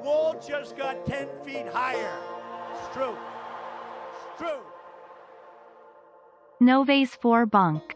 wall just got 10 feet higher. It's true. It's true. Noves for bunk.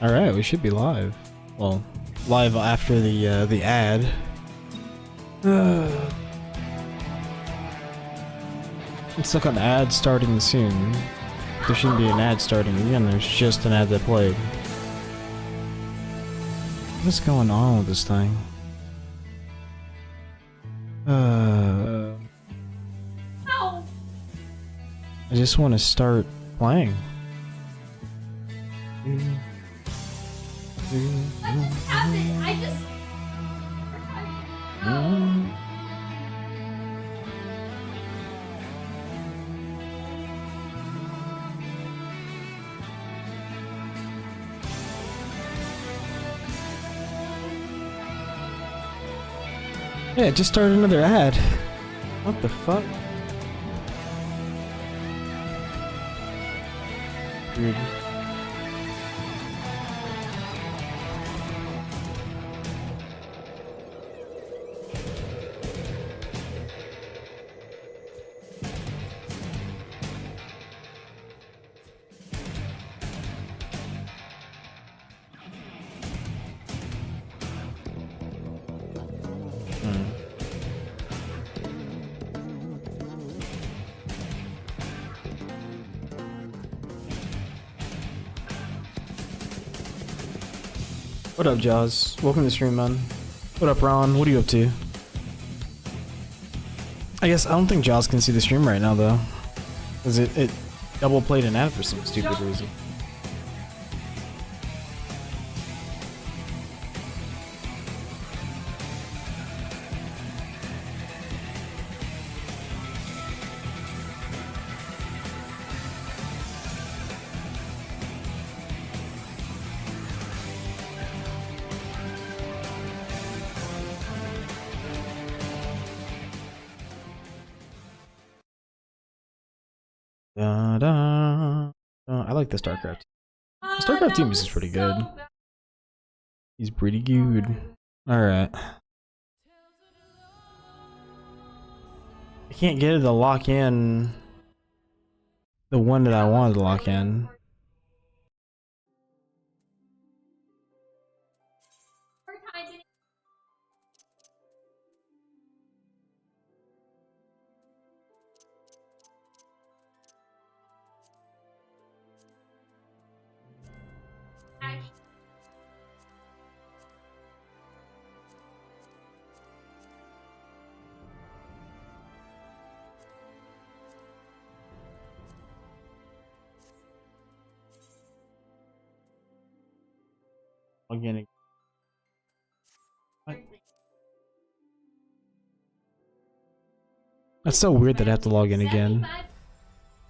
Alright, we should be live. Well, live after the ad. Let's look on ad starting soon. There shouldn't be an ad starting again, there's just an ad that played. What's going on with this thing? I just want to start playing. What happened? I just. Yeah, it just started another ad. What the fuck? Weird. What up, Jaws? Welcome to the stream, man. What up, Ron? What are you up to? I guess I don't think Jaws can see the stream right now, though. Because it double played an ad for some stupid reason. I like the StarCraft. The StarCraft team is pretty good. He's pretty good. Alright. I can't get it to lock in the one that I wanted to lock in. Again. That's so weird that I have to log in again.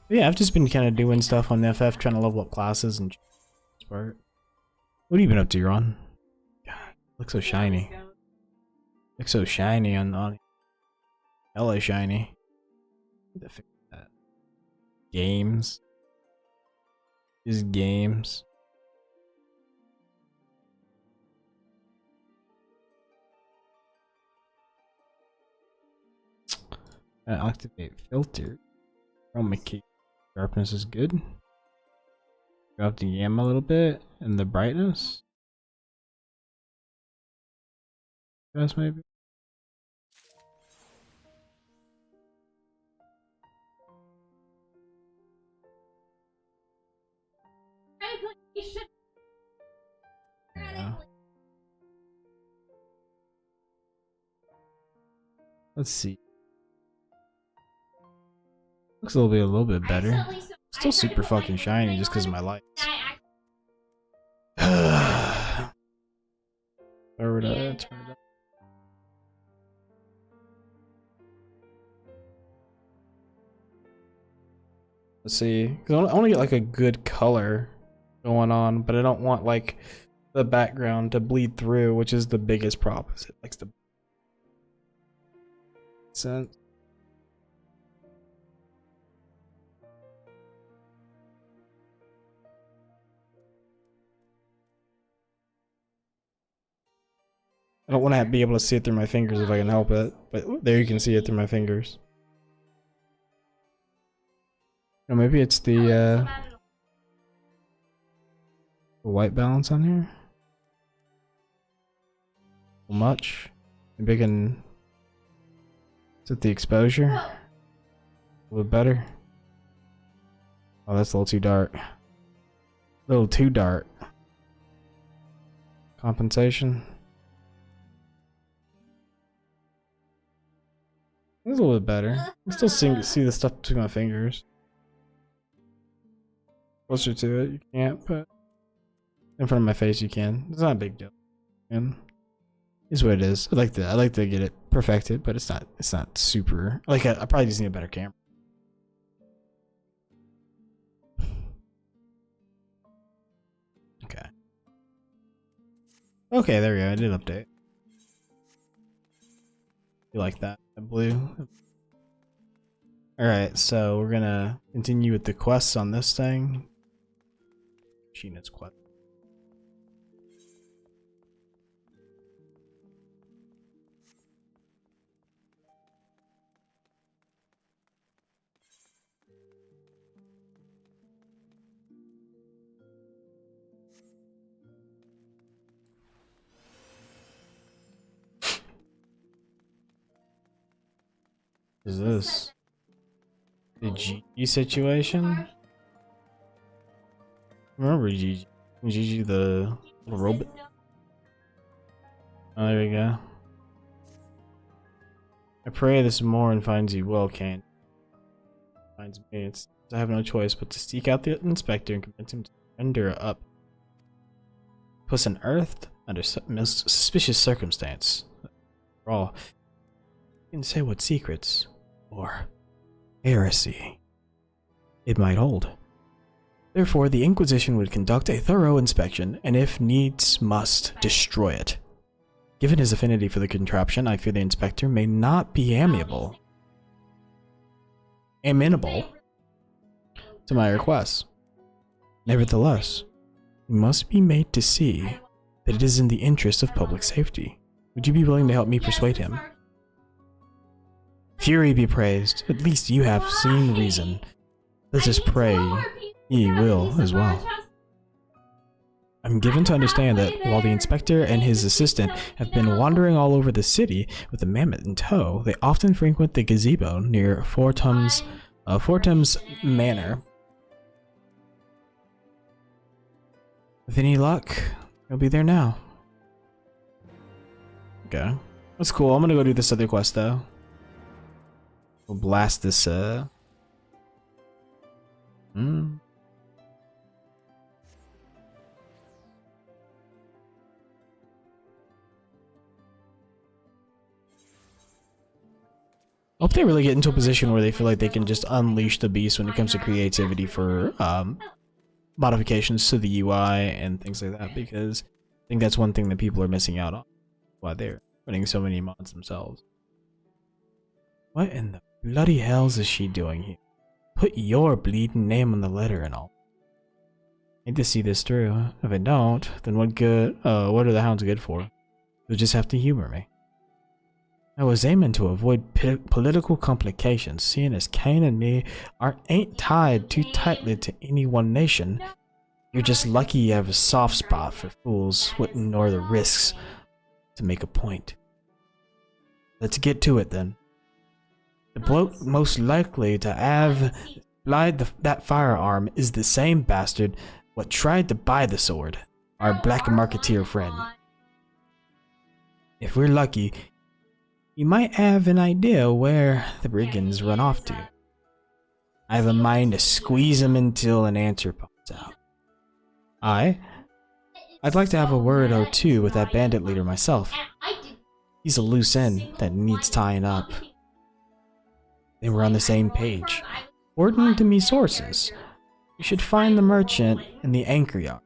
Yeah, I've just been kind of doing stuff on FF, trying to level up classes and part. What have you been up to, Ron? God, looks so shiny. Looks so shiny on hella shiny. Need to fix that. Games. Just games. Activate filter. Chroma key. Sharpness is good. Drop the gamma a little bit and the brightness. Guess maybe. Yeah. Let's see. Looks a little bit better. Still super fucking shiny just because of my lights. Turn it up. Let's see. Because I want to get like a good color going on, but I don't want like the background to bleed through, which is the biggest problem. It likes to sense. I don't want to be able to see it through my fingers if I can help it, but there you can see it through my fingers. Or maybe it's the white balance on here. Much. Maybe I can set the exposure a little bit better. Oh, that's a little too dark. A little too dark. Compensation. It's a little bit better. I still see the stuff between my fingers. Closer to it, you can't, but in front of my face, you can. It's not a big deal. And it's what it is. I like to get it perfected, but it's not super. Like I probably just need a better camera. Okay. Okay, there we go. I did update. You like that? Blue. Alright, so we're gonna continue with the quests on this thing. Sheena's quest. What is this? The GG situation? Remember GG? GG the little robot? Oh, there we go. I pray this morn finds you well, Kane. Finds me. I have no choice but to seek out the inspector and convince him to surrender up. Puss unearthed under most suspicious circumstance. For all, you can say what secrets or heresy it might hold. Therefore, the Inquisition would conduct a thorough inspection, and if needs must, destroy it. Given his affinity for the contraption, I fear the inspector may not be amenable to my requests. Nevertheless, he must be made to see that it is in the interest of public safety. Would you be willing to help me persuade him? Fury be praised, at least you have seen reason. Let us pray ye will as well. I'm given to understand that while the inspector and his assistant have been wandering all over the city with the mammoth in tow, they often frequent the gazebo near Fortum's Manor. With any luck, he'll be there now. Okay. That's cool. I'm gonna go do this other quest though. We'll blast this I hope they really get into a position where they feel like they can just unleash the beast when it comes to creativity for modifications to the UI and things like that, because I think that's one thing that people are missing out on while they're running so many mods themselves. What in the bloody hells is she doing here? Put your bleeding name on the letter and all. I need to see this through. If I don't, then what are the hounds good for? You'll just have to humor me. I was aiming to avoid political complications, seeing as Kane and me ain't tied too tightly to any one nation. You're just lucky you have a soft spot for fools who wouldn't ignore the risks to make a point. Let's get to it then. The bloke most likely to have supplied that firearm is the same bastard what tried to buy the sword, our black marketeer friend. If we're lucky, you might have an idea where the brigands run off to. I have a mind to squeeze them until an answer pops out. I'd like to have a word or two with that bandit leader myself. He's a loose end that needs tying up. They were on the same page. According to me sources, you should find the merchant in the anchor yard.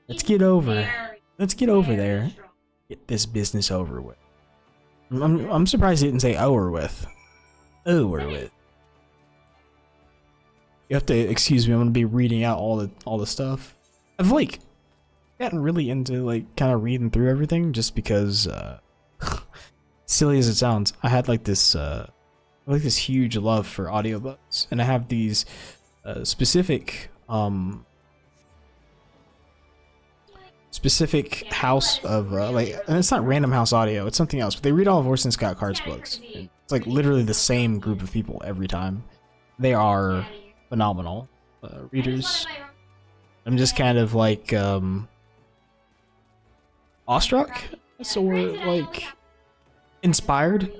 Let's get over there. Get this business over with. I'm surprised he didn't say over with. Over with. You have to excuse me. I'm gonna be reading out all the stuff. I've gotten really into kind of reading through everything just because silly as it sounds, I had this huge love for audiobooks, and I have these specific house of and it's not Random House Audio, it's something else, but they read all of Orson Scott Card's books. It's literally the same group of people every time. They are phenomenal readers. I'm just kind of awestruck, or inspired.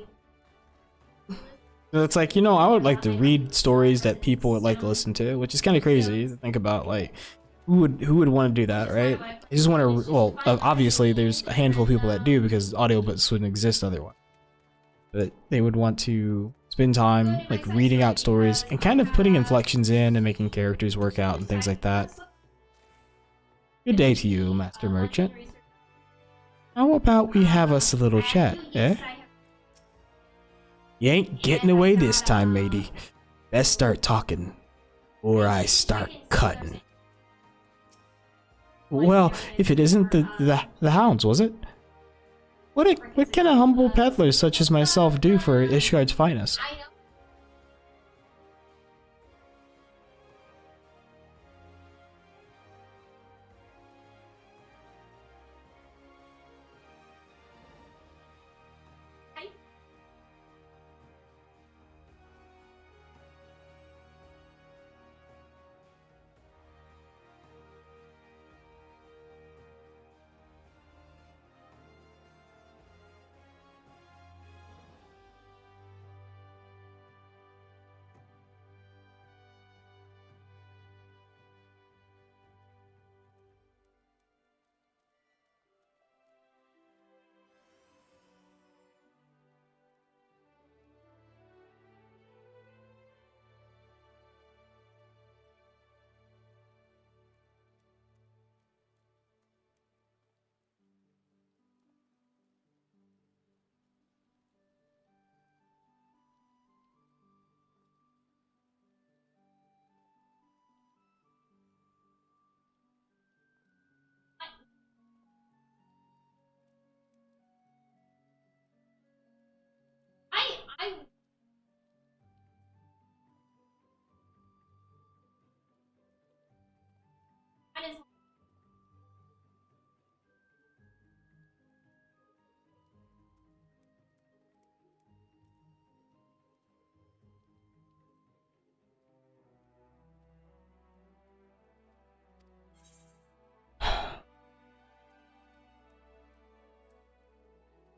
So it's I would like to read stories that people would like to listen to, which is kind of crazy to think about. who would want to do that, right? They just want to. Well, obviously, there's a handful of people that do because audiobooks wouldn't exist otherwise. But they would want to spend time like reading out stories and kind of putting inflections in and making characters work out and things like that. Good day to you, Master Merchant. How about we have us a little chat, eh? You ain't getting away this time, matey. Best start talking, or I start cutting. Well, if it isn't the hounds, was it? What can a humble peddler such as myself do for Ishgard's finest?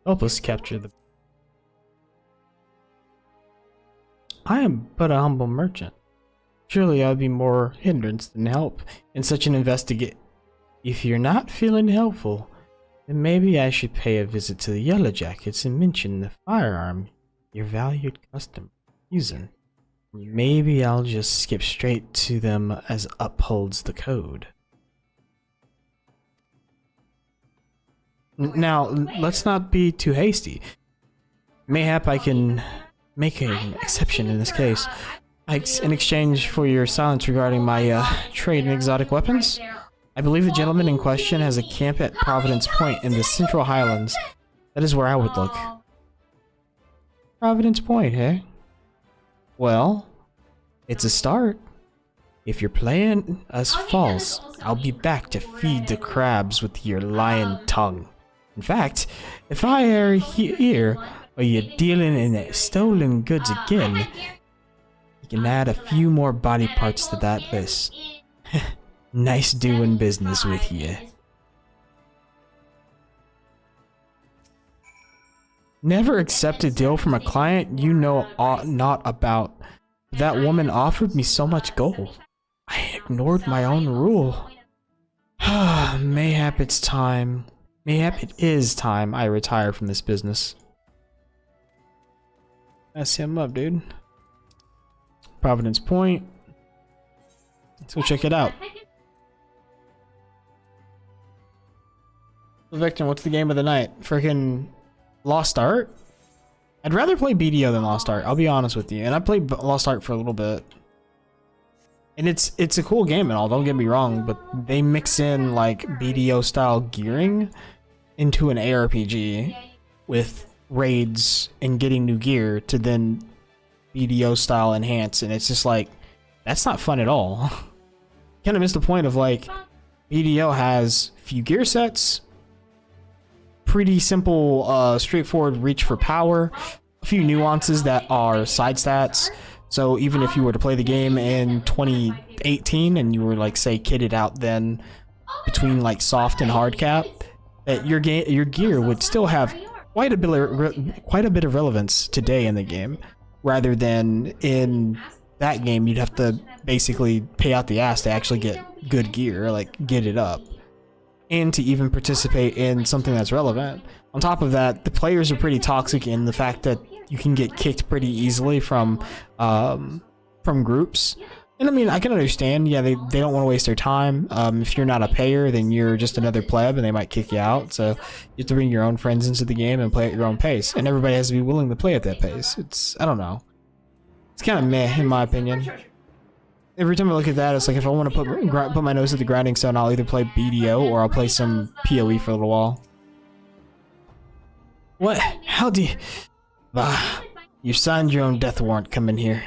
Help us capture the... I am but a humble merchant. Surely I would be more hindrance than help in such an investigate. If you're not feeling helpful, then maybe I should pay a visit to the Yellow Jackets and mention the firearm your valued customer is using. Maybe I'll just skip straight to them as upholds the code. Now, let's not be too hasty. Mayhap I can make an exception in this case. In exchange for your silence regarding my trade in exotic weapons, I believe the gentleman in question has a camp at Providence Point in the Central Highlands. That is where I would look. Providence Point, eh? Well, it's a start. If you're playing us false, I'll be back to feed the crabs with your lying tongue. In fact, if I ever hear of you dealing in stolen goods again, you can add a few more body parts to that list. Nice doing business with you. Never accept a deal from a client you know not about. That woman offered me so much gold. I ignored my own rule. Mayhap it's time. Mayhap it is time I retire from this business. Mess him up, dude. Providence Point. Let's go check it out. So Victor, what's the game of the night? Freaking Lost Art? I'd rather play BDO than Lost Art, I'll be honest with you. And I played Lost Art for a little bit. And it's a cool game and all, don't get me wrong, but they mix in like BDO style gearing into an ARPG with raids and getting new gear to then BDO style enhance, and it's just like, that's not fun at all. Kind of missed the point of like, BDO has few gear sets, pretty simple, straightforward reach for power, a few nuances that are side stats. So even if you were to play the game in 2018 and you were like, say, kitted out then between like soft and hard cap, that your gear would still have quite a bit of relevance today in the game, rather than in that game, you'd have to basically pay out the ass to actually get good gear, like get it up, and to even participate in something that's relevant. On top of that, the players are pretty toxic in the fact that you can get kicked pretty easily from groups. And I mean, I can understand, yeah, they don't want to waste their time. If you're not a payer, then you're just another pleb and they might kick you out. So you have to bring your own friends into the game and play at your own pace. And everybody has to be willing to play at that pace. It's, I don't know. It's kind of meh, in my opinion. Every time I look at that, it's like if I want to put my nose to the grinding stone, I'll either play BDO or I'll play some PoE for a little while. What? How do you... Bah, you signed your own death warrant, come in here.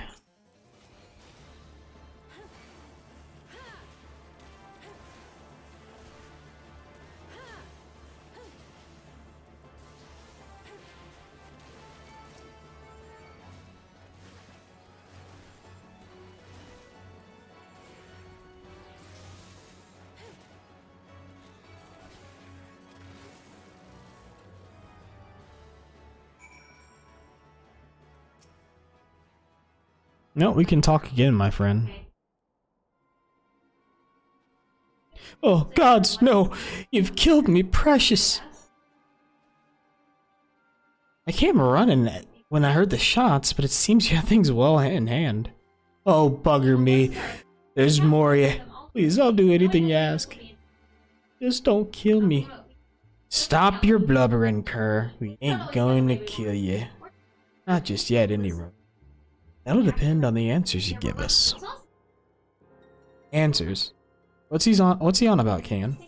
No, we can talk again, my friend. Oh, gods, no! You've killed me, precious! I came running when I heard the shots, but it seems you have things well in hand. Oh, bugger me. There's more yet. Please, I'll do anything you ask. Just don't kill me. Stop your blubbering, Kerr. We ain't going to kill you. Not just yet, anyway. That'll depend on the answers you give us. Answers? What's he on about, Can?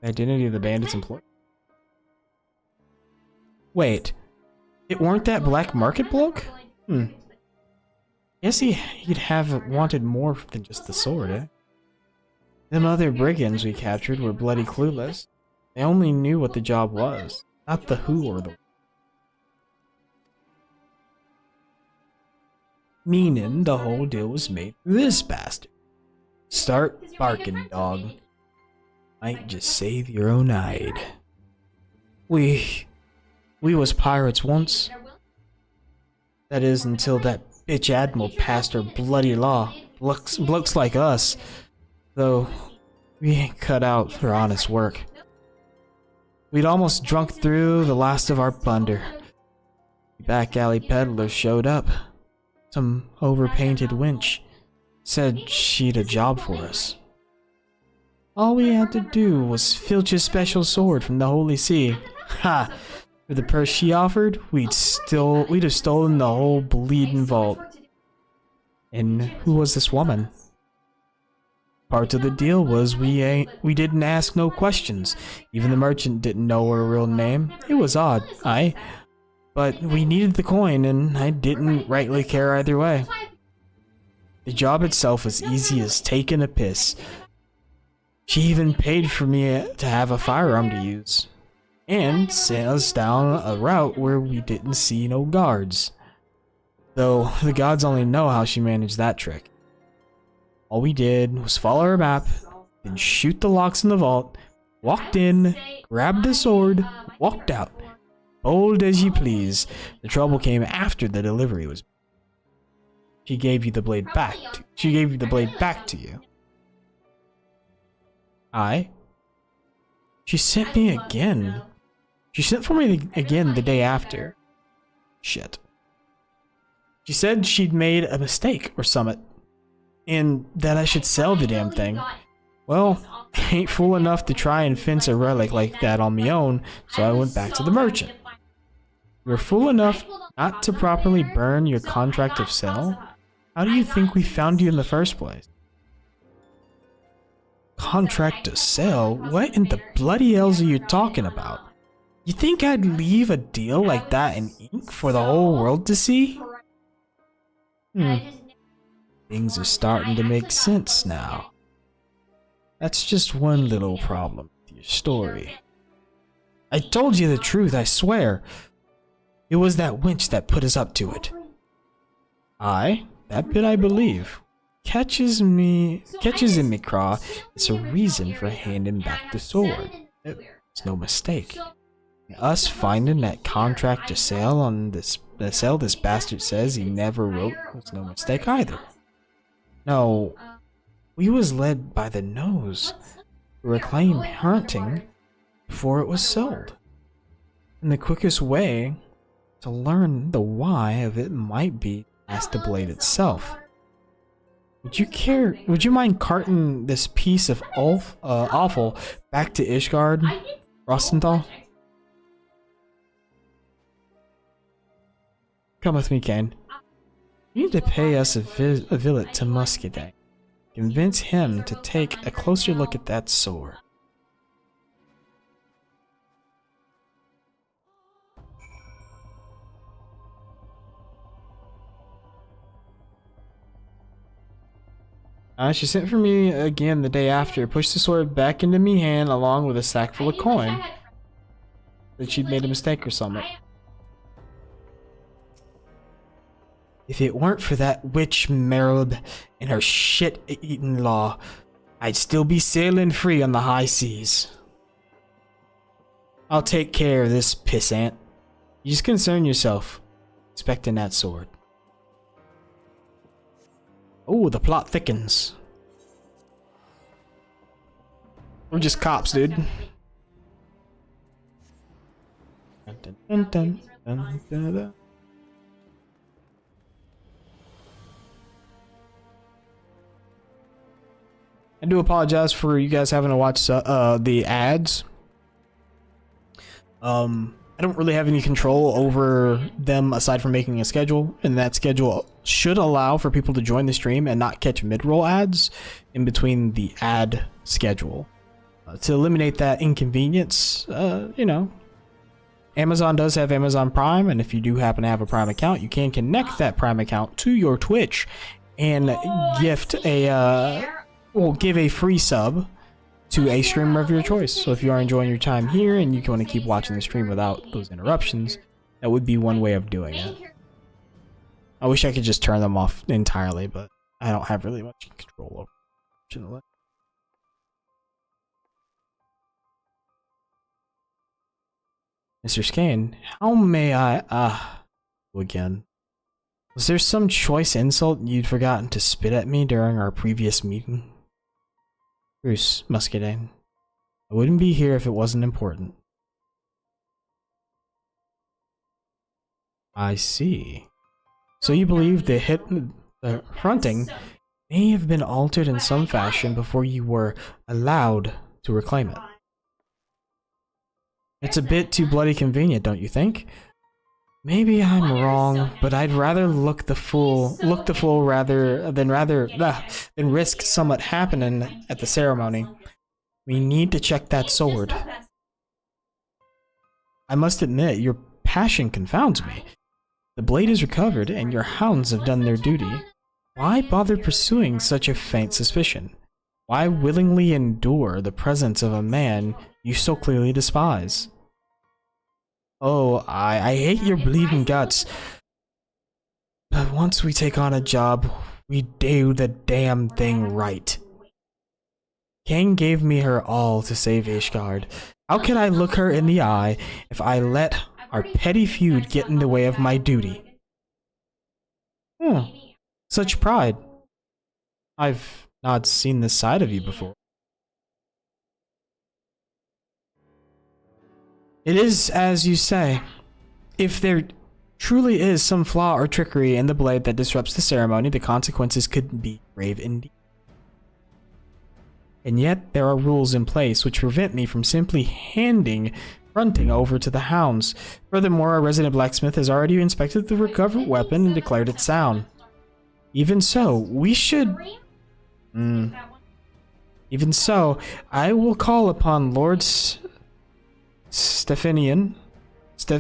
Identity of the bandit's employee? Wait. It weren't that black market bloke? Guess he'd have wanted more than just the sword, eh? Them other brigands we captured were bloody clueless. They only knew what the job was, not the who or the... Meaning the whole deal was made for this bastard. Start barking, dog. Might just save your own hide. We was pirates once. That is until that bitch admiral passed her bloody law. Blokes like us, though, we ain't cut out for honest work. We'd almost drunk through the last of our plunder. The back alley peddlers showed up. Some overpainted wench said she'd a job for us. All we had to do was filch a special sword from the Holy See. Ha! For the purse she offered, we'd have stolen the whole bleeding vault. And who was this woman? Part of the deal was we didn't ask no questions. Even the merchant didn't know her real name. It was odd, aye. But we needed the coin, and I didn't rightly care either way. The job itself was easy as taking a piss. She even paid for me to have a firearm to use. And sent us down a route where we didn't see no guards. Though the gods only know how she managed that trick. All we did was follow her map, then shoot the locks in the vault, walked in, grabbed the sword, walked out. Bold as you please. The trouble came after the delivery was. She gave you the blade back. She gave you the blade back to you. Aye. She sent me again. She sent for me again the day after. Shit. She said she'd made a mistake or summit, and that I should sell the damn thing. Well, I ain't fool enough to try and fence a relic like that on me own, so I went back to the merchant. You're fool enough not to properly burn your contract of sale? How do you think we found you in the first place? Contract to sell? What in the bloody hells are you talking about? You think I'd leave a deal like that in ink for the whole world to see? Things are starting to make sense now. That's just one little problem with your story. I told you the truth, I swear. It was that wench that put us up to it. Aye, that bit I believe. Catches in me, craw. It's a reason for handing back the sword. It's no mistake. Us finding that contract to sell on this this bastard says he never wrote was no mistake either. No, we was led by the nose to reclaim hunting before it was sold. And the quickest way to learn the why of it might be ask the blade itself. Would you mind carting this piece of offal back to Ishgard, Rostenthal? Come with me, Kane. You need to pay us a visit to Muscadet. Convince him to take a closer look at that sword. She sent for me again the day after, pushed the sword back into me hand along with a sack full of coin. That she'd made a mistake or something. If it weren't for that witch Merib and her shit-eating law, I'd still be sailing free on the high seas. I'll take care of this pissant. You just concern yourself, expecting that sword. Oh, the plot thickens. We're just cops, dude. Dun, dun, dun, dun, dun, dun. I do apologize for you guys having to watch the ads. I don't really have any control over them aside from making a schedule, and that schedule should allow for people to join the stream and not catch mid-roll ads in between the ad schedule. To eliminate that inconvenience, you know, Amazon does have Amazon Prime, and if you do happen to have a Prime account, you can connect that Prime account to your Twitch and gift a give a free sub to a streamer of your choice. So if you are enjoying your time here and you want to keep watching the stream without those interruptions, that would be one way of doing it. I wish I could just turn them off entirely, but I don't have really much control over it, unfortunately. Mr. Skane, how may I, again. Was there some choice insult you'd forgotten to spit at me during our previous meeting? Bruce Muscadine, I wouldn't be here if it wasn't important. I see. So you believe the hunting may have been altered in some fashion before you were allowed to reclaim it. It's a bit too bloody convenient, don't you think? Maybe I'm wrong, but I'd rather look the fool rather than risk somewhat happening at the ceremony. We need to check that sword. I must admit, your passion confounds me. The blade is recovered, and your hounds have done their duty. Why bother pursuing such a faint suspicion? Why willingly endure the presence of a man you so clearly despise? Oh, I hate your bleeding guts. But once we take on a job, we do the damn thing right. Kang gave me her all to save Ishgard. How can I look her in the eye if I let our petty feud get in the way of my duty? Such pride. I've not seen this side of you before. It is as you say. If there truly is some flaw or trickery in the blade that disrupts the ceremony, the consequences could be grave indeed. And yet, there are rules in place which prevent me from simply handing Fronting over to the hounds. Furthermore, our resident blacksmith has already inspected the recovered weapon and declared it sound. Even so, we should... Even so, I will call upon Lord Stefanivine to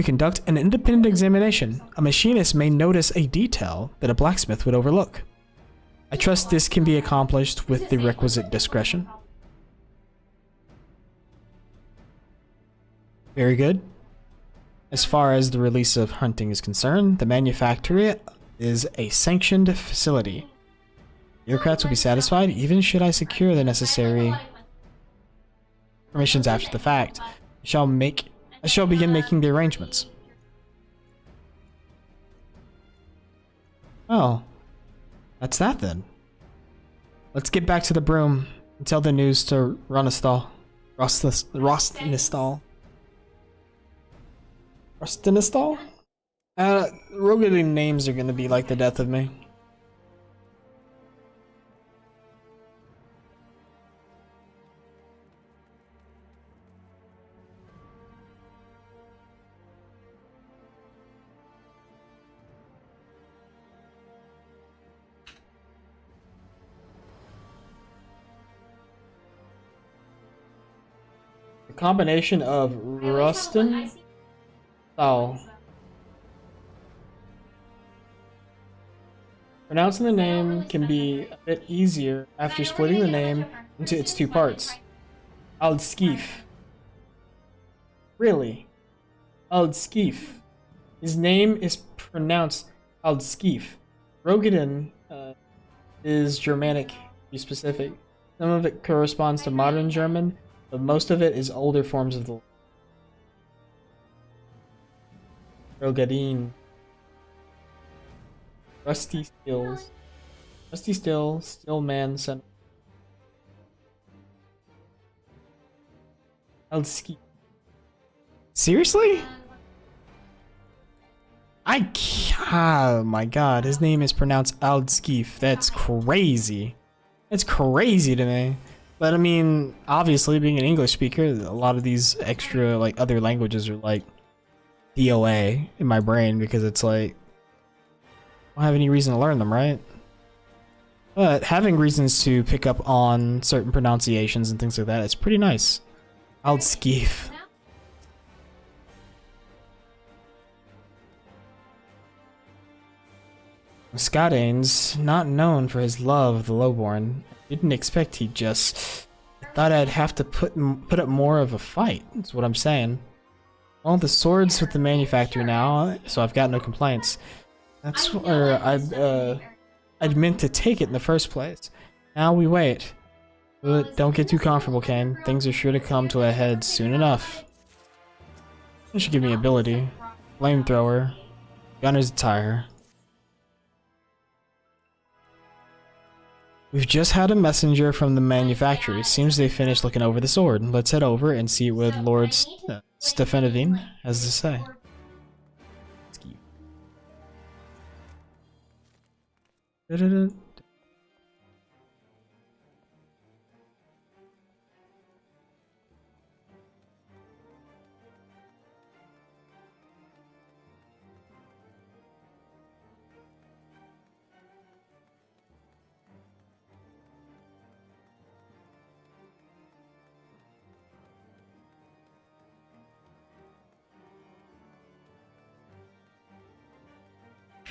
conduct an independent examination. A machinist may notice a detail that a blacksmith would overlook. I trust this can be accomplished with the requisite discretion. Very good. As far as the release of hunting is concerned, the manufactory is a sanctioned facility. Bureaucrats will be satisfied even should I secure the necessary permissions after the fact. I shall begin making the arrangements. Oh, that's that then. Let's get back to the broom and tell the news to Ronistal. Rostinistal. Rostinistal? Rogaline names are gonna be like the death of me. The combination of Rustin. Oh. Pronouncing the name can be a bit easier after splitting the name into its two parts. Aldskif. Really? Aldskif. His name is pronounced Aldskif. Rogadin is Germanic, to be specific. Some of it corresponds to modern German, but most of it is older forms of the Rogadin. Rusty Stills. Rusty Still, Still Man, Son. Aldski. Seriously? Oh my god, his name is pronounced Aldskif. That's crazy. That's crazy to me. But I mean, obviously, being an English speaker, a lot of these extra, like, other languages are like DOA in my brain because it's like, I don't have any reason to learn them, right? But having reasons to pick up on certain pronunciations and things like that, it's pretty nice. Aldskif. Scottain's not known for his love of the lowborn. I didn't expect he'd just... I thought I'd have to put up more of a fight, that's what I'm saying. Well, the sword's with the manufacturer now, so I've got no complaints. That's where I'd meant to take it in the first place. Now we wait. But don't get too comfortable, Kane. Things are sure to come to a head soon enough. You should give me ability. Flamethrower. Gunner's attire. We've just had a messenger from the manufacturer. Seems they finished looking over the sword. Let's head over and see what Lord Stefanovine has to say.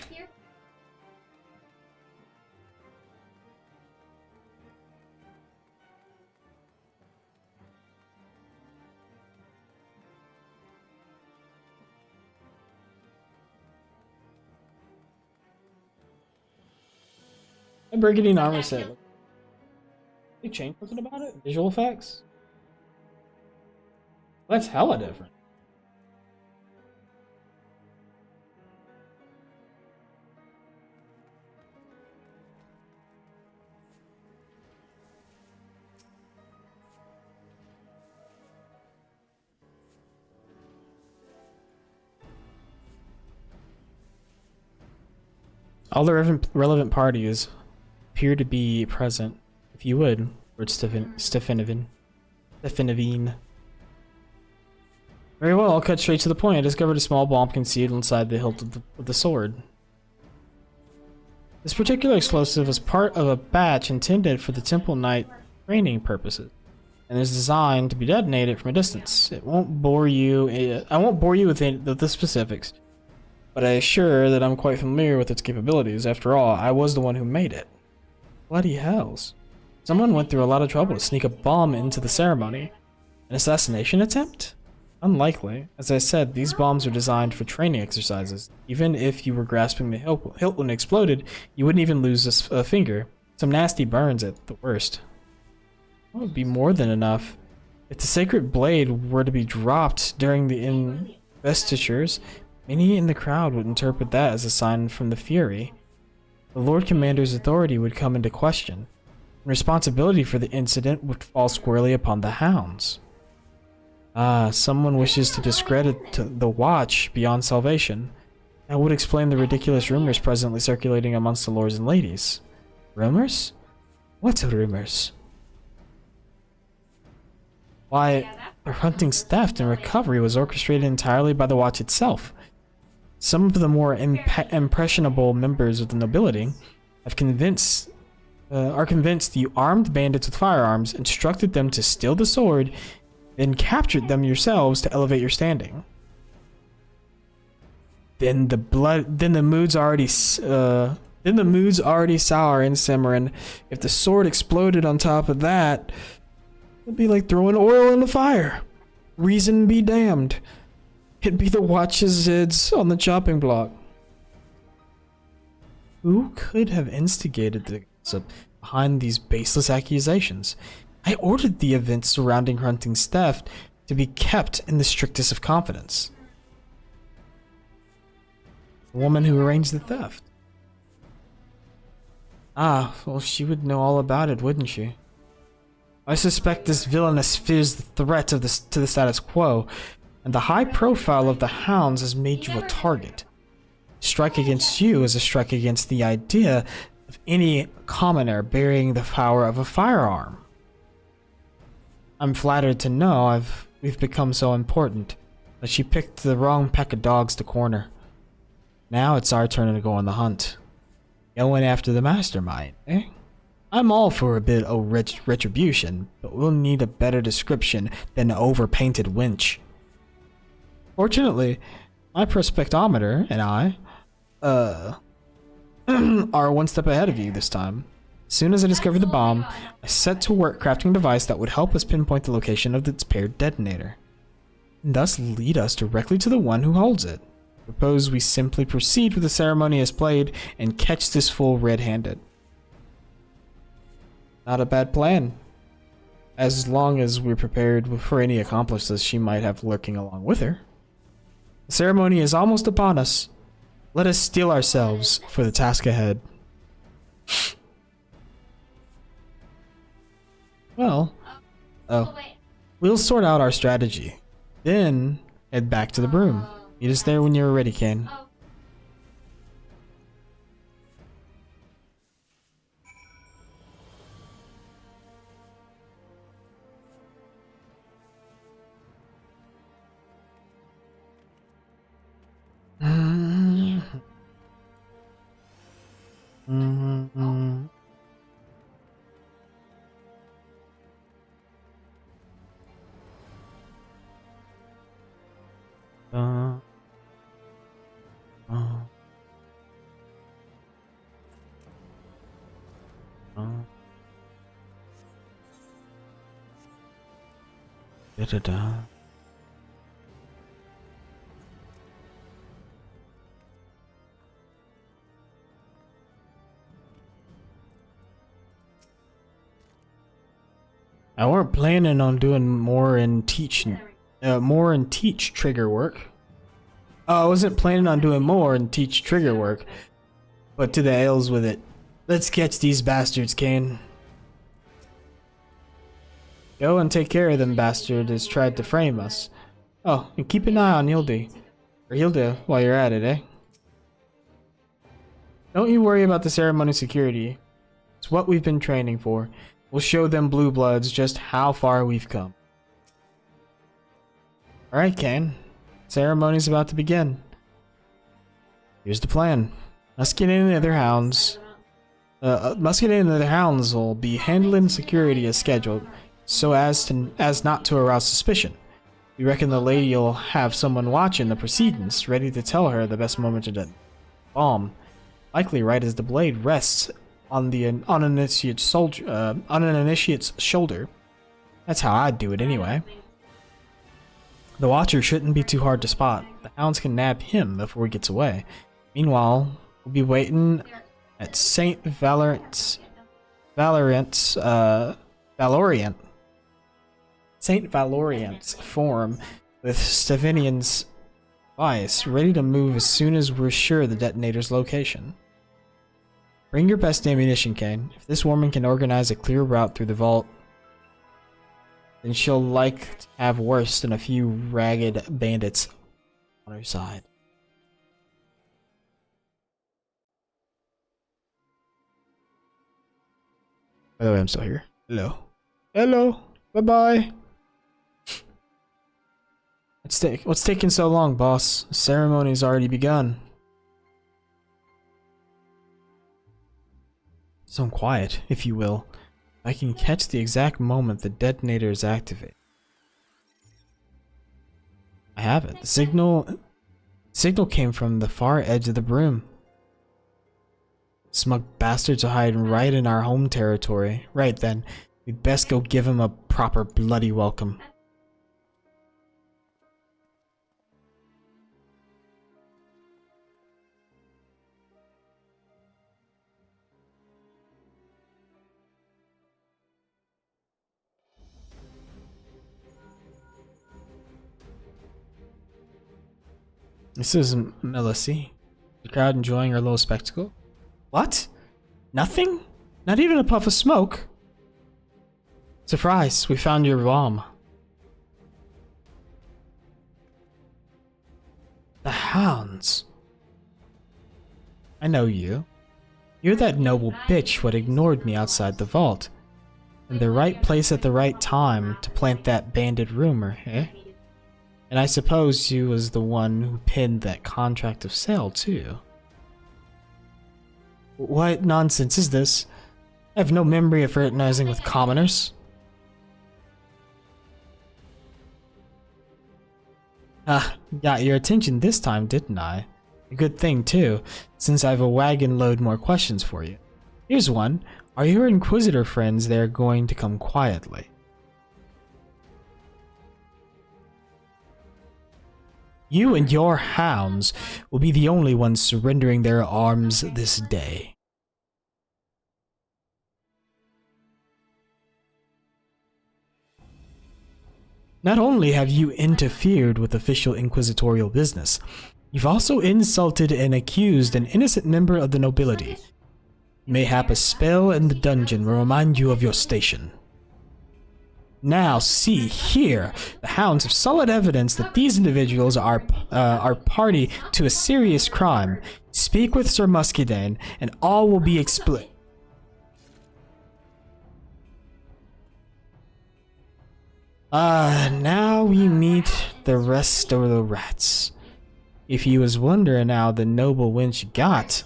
Here. A Brigandine armor set. They changed something about it? Visual effects? That's hella different. All the relevant parties appear to be present. If you would, Lord Stefanovine. Very well, I'll cut straight to the point. I discovered a small bomb concealed inside the hilt of the sword. This particular explosive was part of a batch intended for the Temple Knight training purposes, and is designed to be detonated from a distance. I won't bore you with the specifics, but I assure that I'm quite familiar with its capabilities. After all, I was the one who made it. Bloody hells. Someone went through a lot of trouble to sneak a bomb into the ceremony. An assassination attempt? Unlikely. As I said, these bombs are designed for training exercises. Even if you were grasping the hilt when it exploded, you wouldn't even lose a finger. Some nasty burns at the worst. That would be more than enough. If the sacred blade were to be dropped during the investitures, many in the crowd would interpret that as a sign from the Fury. The Lord Commander's authority would come into question, and responsibility for the incident would fall squarely upon the hounds. Ah, someone wishes to discredit the Watch beyond salvation. That would explain the ridiculous rumors presently circulating amongst the lords and ladies. Rumors? What rumors? Why, the hunting's theft and recovery was orchestrated entirely by the Watch itself. Some of the more impressionable members of the nobility are convinced you armed bandits with firearms, instructed them to steal the sword, then captured them yourselves to elevate your standing. Then the mood's already sour and simmering. If the sword exploded on top of that, it'd be like throwing oil in the fire. Reason be damned. It'd be the Watch's heads on the chopping block. Who could have instigated the gossip behind these baseless accusations? I ordered the events surrounding Hunting's theft to be kept in the strictest of confidence. The woman who arranged the theft. Ah, well, she would know all about it, wouldn't she? I suspect this villainess fears the threat to the status quo, and the high profile of the hounds has made you a target. A strike against you is a strike against the idea of any commoner bearing the power of a firearm. I'm flattered to know we've become so important, but she picked the wrong pack of dogs to corner. Now it's our turn to go on the hunt. Going after the mastermind, eh? I'm all for a bit of retribution, but we'll need a better description than an overpainted winch. Fortunately, my prospectometer and I, are one step ahead of you this time. As soon as I discovered the bomb, I set to work crafting a device that would help us pinpoint the location of its paired detonator, and thus lead us directly to the one who holds it. I propose we simply proceed with the ceremony as played and catch this fool red-handed. Not a bad plan, as long as we're prepared for any accomplices she might have lurking along with her. The ceremony is almost upon us. Let us steel ourselves for the task ahead. Well, we'll sort out our strategy, then head back to the broom. Meet us there when you're ready, Kane. Da-da-da. I weren't planning on doing more in teach trigger work. I wasn't planning on doing more and teach trigger work, but to the ales with it. Let's catch these bastards, Kane. Go and take care of them bastard has tried to frame us. Oh, and keep an eye on Hilda while you're at it, eh? Don't you worry about the ceremony security. It's what we've been training for. We'll show them blue bloods just how far we've come. Alright, Kane. Ceremony's about to begin. Here's the plan. Musket and the other hounds. Musket and the other hounds will be handling security as scheduled, so as not to arouse suspicion. We reckon the lady will have someone watching the proceedings, ready to tell her the best moment to the bomb. Likely right as the blade rests on an initiate's shoulder. That's how I'd do it anyway. The Watcher shouldn't be too hard to spot. The hounds can nab him before he gets away. Meanwhile, we'll be waiting at St. Valorant. Saint Valoriant's form with Stevenian's device, ready to move as soon as we're sure the detonator's location. Bring your best ammunition, Kane. If this woman can organize a clear route through the vault, then she'll like to have worse than a few ragged bandits on her side. By the way, I'm still here. Hello. Hello. Bye-bye. What's taking so long, boss? The ceremony's already begun. So quiet, if you will. I can catch the exact moment the detonator is activated. I have it. The signal came from the far edge of the broom. Smug bastards are hiding right in our home territory. Right then, we'd best go give him a proper bloody welcome. This is Melissy. The crowd enjoying our little spectacle. What? Nothing? Not even a puff of smoke? Surprise, we found your bomb. The hounds. I know you. You're that noble bitch what ignored me outside the vault. In the right place at the right time to plant that bandit rumor, eh? And I suppose you was the one who pinned that contract of sale, too. What nonsense is this? I have no memory of fraternizing with commoners. Ah, got your attention this time, didn't I? A good thing, too, since I've a wagon load more questions for you. Here's one. Are your Inquisitor friends there going to come quietly? You and your hounds will be the only ones surrendering their arms this day. Not only have you interfered with official inquisitorial business, you've also insulted and accused an innocent member of the nobility. Mayhap a spell in the dungeon will remind you of your station. Now, see here, the hounds have solid evidence that these individuals are party to a serious crime. Speak with Sir Muscadine, and all will be explained. Now we meet the rest of the rats. If you was wondering how the noble wench got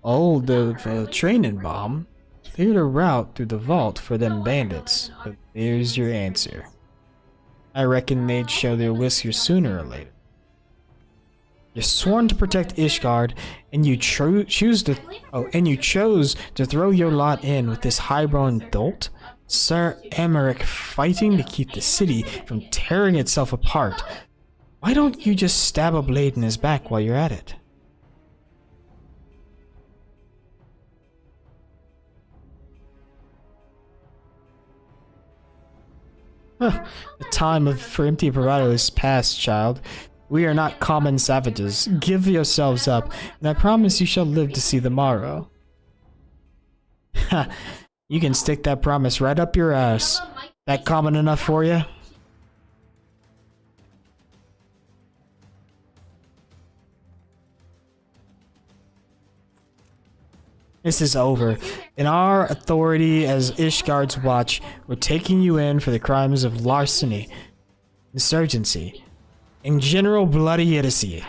old training bomb, cleared a route through the vault for them bandits, but there's your answer. I reckon they'd show their whiskers sooner or later. You're sworn to protect Ishgard, and you chose to throw your lot in with this highborn dolt, Sir Emmerich, fighting to keep the city from tearing itself apart. Why don't you just stab a blade in his back while you're at it? The time for empty bravado is past, child. We are not common savages. Give yourselves up, and I promise you shall live to see the morrow. Ha! You can stick that promise right up your ass. That common enough for you? This is over. In our authority as Ishgard's watch, we're taking you in for the crimes of larceny, insurgency, and general bloody idiocy.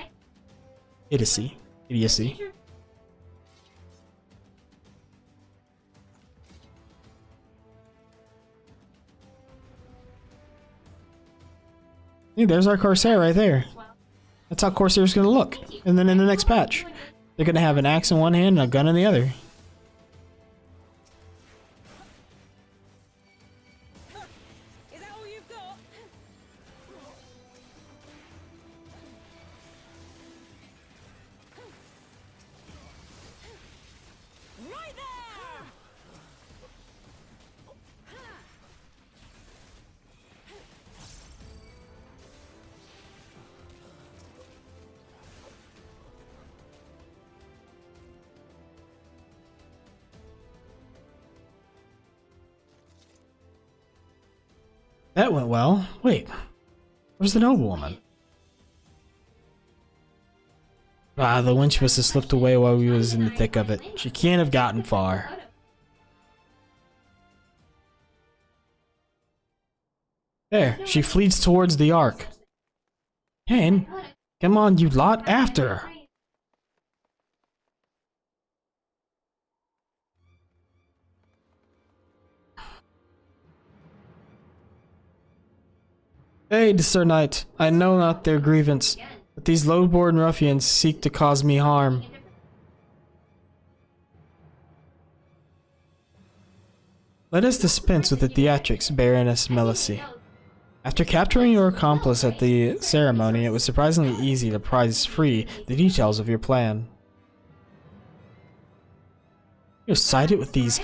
Idiocy. Hey, there's our Corsair right there. That's how Corsair's gonna look. And then in the next patch, they're gonna have an axe in one hand and a gun in the other. That went well. Wait, where's the noblewoman? Ah, the wench must have slipped away while we was in the thick of it. She can't have gotten far. There, she flees towards the ark. Hen, come on, you lot, after her. Hey, Sir Knight, I know not their grievance, but these low-born ruffians seek to cause me harm. Let us dispense with the theatrics, Baroness Melicy. After capturing your accomplice at the ceremony, it was surprisingly easy to prize free the details of your plan. You're sided with these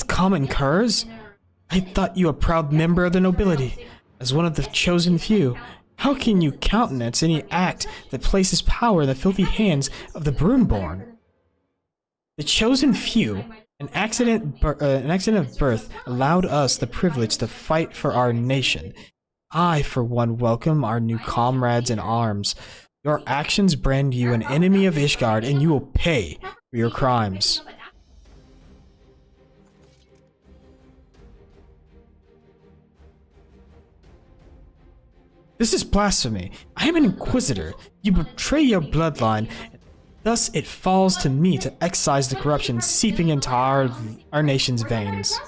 common curs? I thought you a proud member of the nobility. As one of the chosen few, how can you countenance any act that places power in the filthy hands of the broomborn? The chosen few, an accident of birth, allowed us the privilege to fight for our nation. I, for one, welcome our new comrades in arms. Your actions brand you an enemy of Ishgard, and you will pay for your crimes. This is blasphemy. I am an inquisitor. You betray your bloodline. Thus it falls to me to excise the corruption seeping into our nation's veins.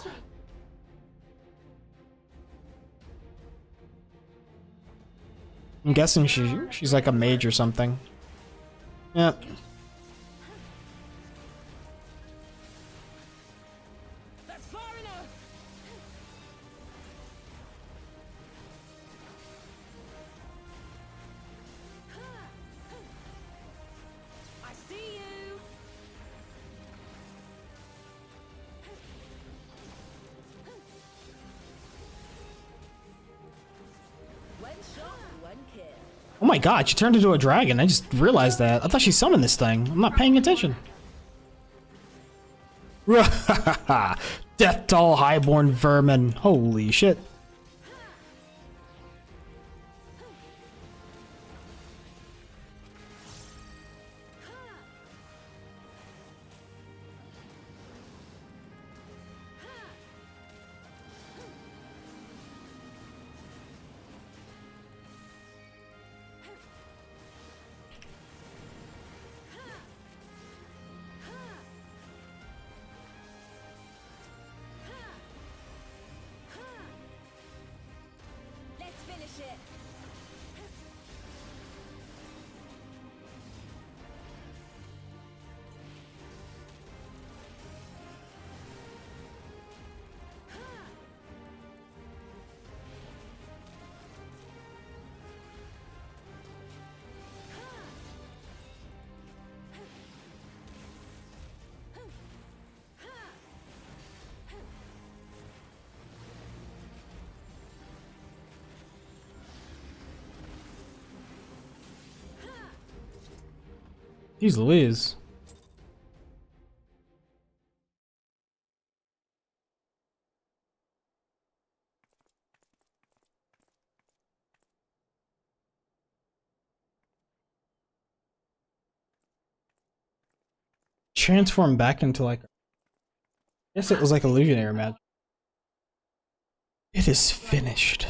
I'm guessing she's like a mage or something. Yep. Oh my god, she turned into a dragon. I just realized that. I thought she summoned this thing. I'm not paying attention. Death to all highborn vermin. Holy shit. Jeez Louise. Transform back into like... I guess it was like illusionary magic. It is finished.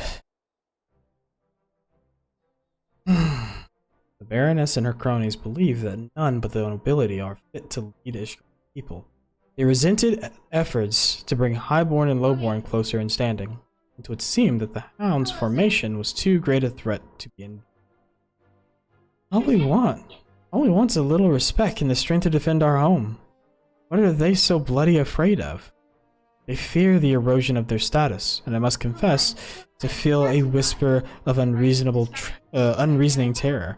The Baroness and her cronies believe that none but the nobility are fit to lead Ishgard people. They resented efforts to bring highborn and lowborn closer in standing, and it would seem that the Hound's formation was too great a threat to be in. All we want's a little respect and the strength to defend our home. What are they so bloody afraid of? They fear the erosion of their status, and I must confess to feel a whisper of unreasoning terror.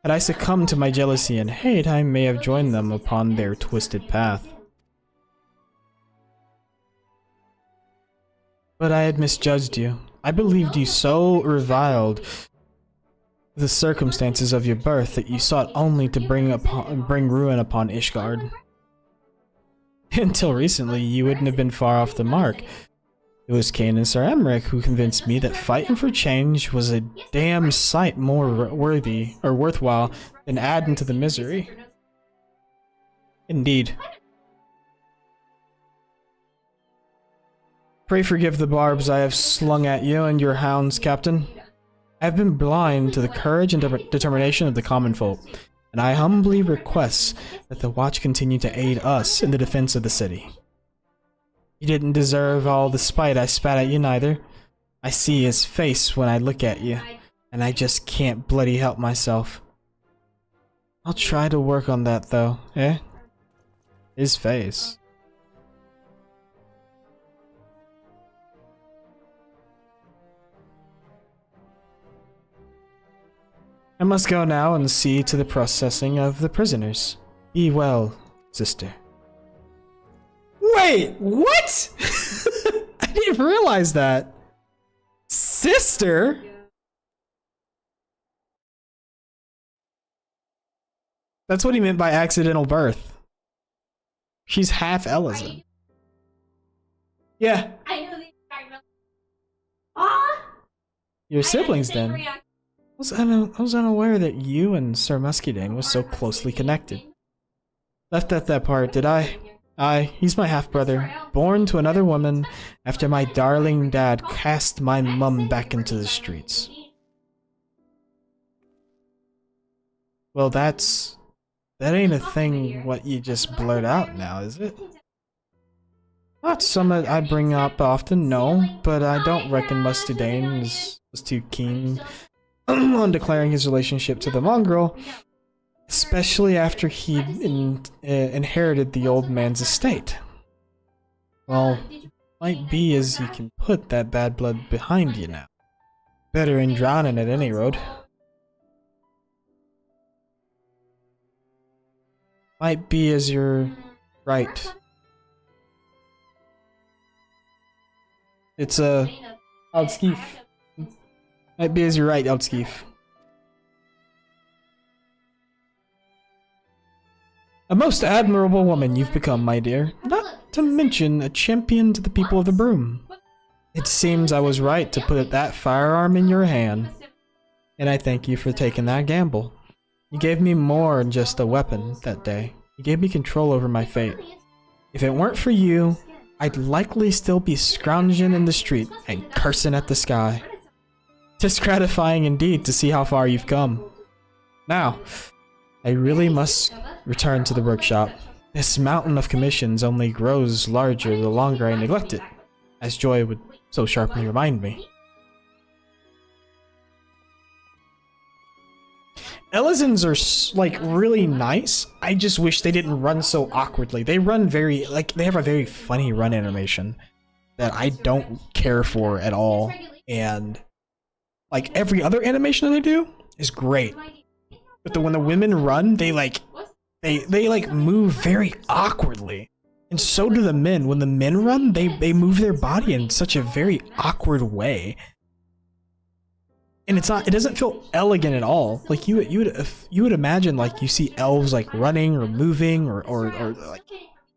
Had I succumbed to my jealousy and hate, I may have joined them upon their twisted path. But I had misjudged you. I believed you so reviled the circumstances of your birth that you sought only to bring ruin upon Ishgard. Until recently, you wouldn't have been far off the mark. It was Kane and Sir Emmerich who convinced me that fighting for change was a damn sight more worthy or worthwhile than adding to the misery. Indeed. Pray forgive the barbs I have slung at you and your hounds, Captain. I have been blind to the courage and determination of the common folk, and I humbly request that the watch continue to aid us in the defense of the city. You didn't deserve all the spite I spat at you neither. I see his face when I look at you, and I just can't bloody help myself. I'll try to work on that though, eh? His face. I must go now and see to the processing of the prisoners. Be well, sister. Wait, what? I didn't realize that. Sister? That's what he meant by accidental birth. She's half Ellison. Yeah. I know the entire. Ah! Your siblings then. I was unaware that you and Sir Muscadine was so closely connected. Left at that part, did I? Aye, he's my half-brother, born to another woman after my darling dad cast my mum back into the streets. Well, that ain't a thing what you just blurt out now, is it? Not something I bring up often, no, but I don't reckon Muscadine was too keen on declaring his relationship to the mongrel, especially after he inherited the old man's estate. Well, might be as you can put that bad blood behind you now. Better in drowning at any road. Might be as you're right. It's Eldskeef. Might be as you're right, Eldskeef. A most admirable woman you've become, my dear. Not to mention a champion to the people of the Broom. It seems I was right to put that firearm in your hand, and I thank you for taking that gamble. You gave me more than just a weapon that day. You gave me control over my fate. If it weren't for you, I'd likely still be scrounging in the street and cursing at the sky. It's gratifying indeed to see how far you've come. Now, I really must return to the workshop. This mountain of commissions only grows larger the longer I neglect it, as Joy would so sharply remind me. Elizons are like really nice. I just wish they didn't run so awkwardly. They run very they have a very funny run animation that I don't care for at all, and like every other animation that they do is great. But when the women run, they move very awkwardly. And so do the men. When the men run, they move their body in such a very awkward way. And it doesn't feel elegant at all. Like you would imagine like you see elves like running or moving or like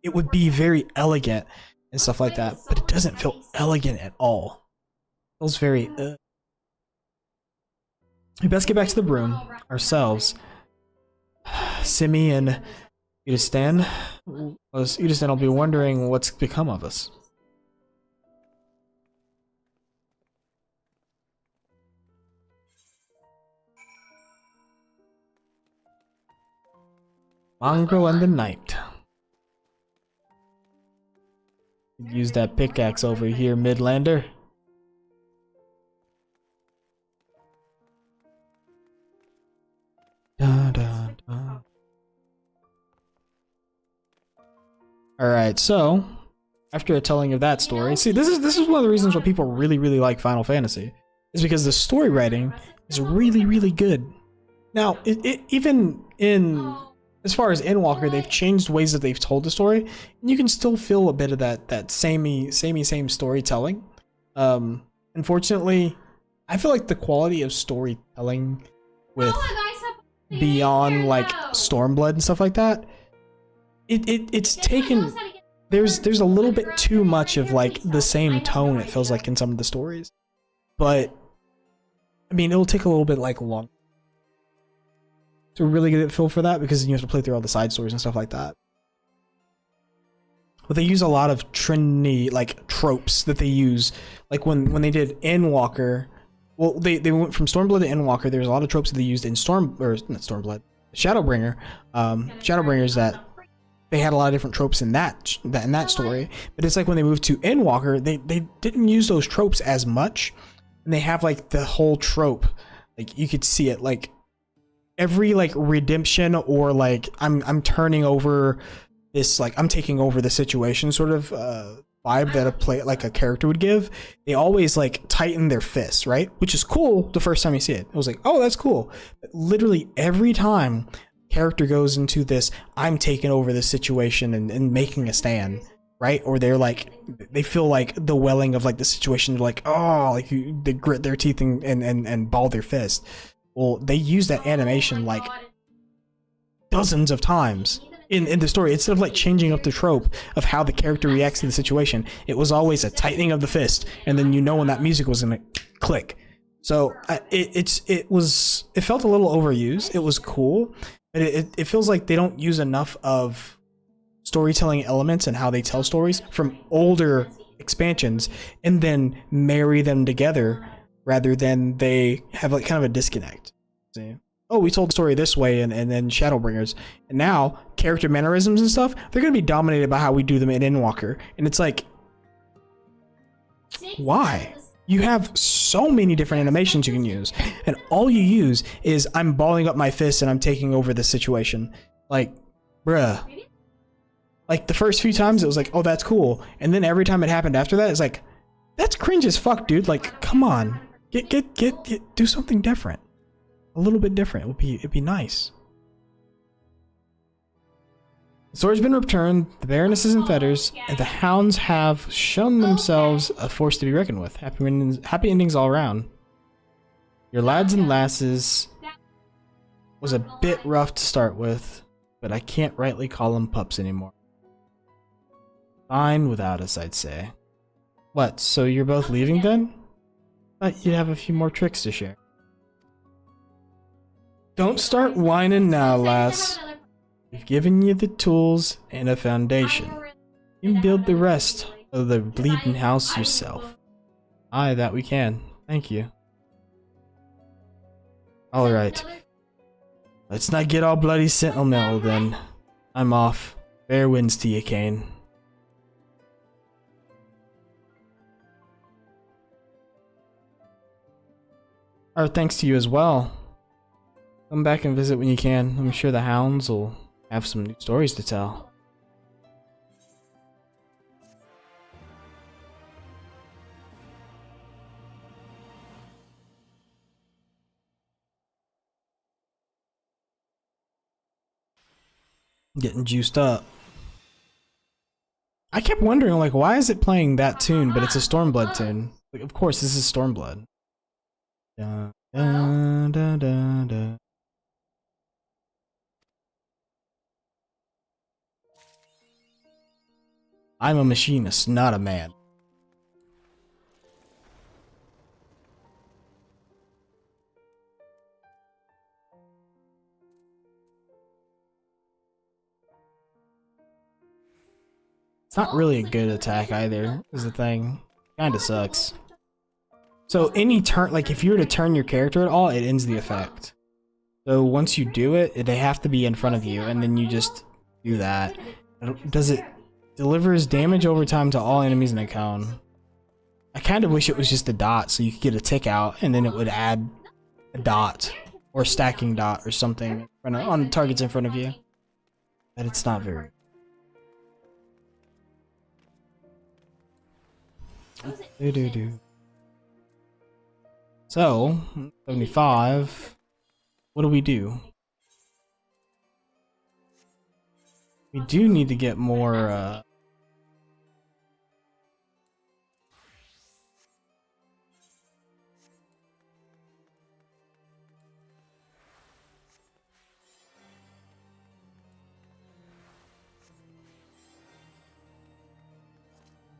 it would be very elegant and stuff like that, but it doesn't feel elegant at all. It feels very We best get back to the Broom ourselves. Simi and Udistan will be wondering what's become of us. Mongrel and the Knight. Use that pickaxe over here, Midlander. Da, da, da. Alright, so after a telling of that story, see this is one of the reasons why people really like Final Fantasy, is because the story writing is really good. Now, even in as far as Endwalker, they've changed ways that they've told the story, and you can still feel a bit of that same storytelling. Unfortunately, I feel like the quality of storytelling with beyond like Stormblood and stuff like that, it's taken there's a little bit too much of like the same tone, it feels like, in some of the stories. But I mean, it'll take a little bit like long to really get a feel for that, because you have to play through all the side stories and stuff like that. But they use a lot of trendy like tropes that they use, like when they did Endwalker. Well, they went from Stormblood to Endwalker. There's a lot of tropes that they used in Shadowbringers, that they had a lot of different tropes in that story. But it's like when they moved to Endwalker, they didn't use those tropes as much, and they have like the whole trope, like you could see it, like every like redemption, or like I'm turning over this, like I'm taking over the situation sort of vibe that a character would give. They always like tighten their fists, right? Which is cool the first time you see it. It was like, oh, that's cool. But literally every time character goes into this, I'm taking over this situation and making a stand, right? Or they're like, they feel like the welling of like the situation, they're like, oh, like they grit their teeth and ball their fist. Well, they use that animation like dozens of times in the story. Instead of like changing up the trope of how the character reacts to the situation, it was always a tightening of the fist, and then you know when that music was gonna click. So it felt a little overused. It was cool, but it feels like they don't use enough of storytelling elements and how they tell stories from older expansions and then marry them together, rather than they have like kind of a disconnect. See? Oh, we told the story this way and then Shadowbringers, and now character mannerisms and stuff, they're going to be dominated by how we do them in Endwalker. And it's like, why? You have so many different animations you can use, and all you use is I'm balling up my fist and I'm taking over the situation. Like, bruh. Like the first few times it was like, oh, that's cool. And then every time it happened after that, it's like, that's cringe as fuck, dude. Like, come on. Get do something different. A little bit different. It'd be nice. The sword's been returned, the Baroness is in fetters, and the hounds have shown themselves a force to be reckoned with. Happy endings all around. Your lads and lasses was a bit rough to start with, but I can't rightly call them pups anymore. Fine without us, I'd say. What, so you're both leaving then? Thought you'd have a few more tricks to share. Don't start whining now, lass. We've given you the tools and a foundation. You can build the rest of the bleeding house yourself. Aye, that we can. Thank you. Alright. Let's not get all bloody sentimental then. I'm off. Fair winds to you, Kane. Our thanks to you as well. Come back and visit when you can. I'm sure the hounds will have some new stories to tell. Getting juiced up. I kept wondering, like, why is it playing that tune, but it's a Stormblood tune? Like, of course, this is Stormblood. Da, da, da, da, da. I'm a machinist, not a man. It's not really a good attack either, is the thing. Kinda sucks. So any turn, like if you were to turn your character at all, it ends the effect. So once you do it, they have to be in front of you, and then you just do that. Does it delivers damage over time to all enemies in a cone? I kind of wish it was just a dot, so you could get a tick out, and then it would add a dot, or stacking dot, or something on targets in front of you. But it's not very. So, 75. What do we do? We do need to get more,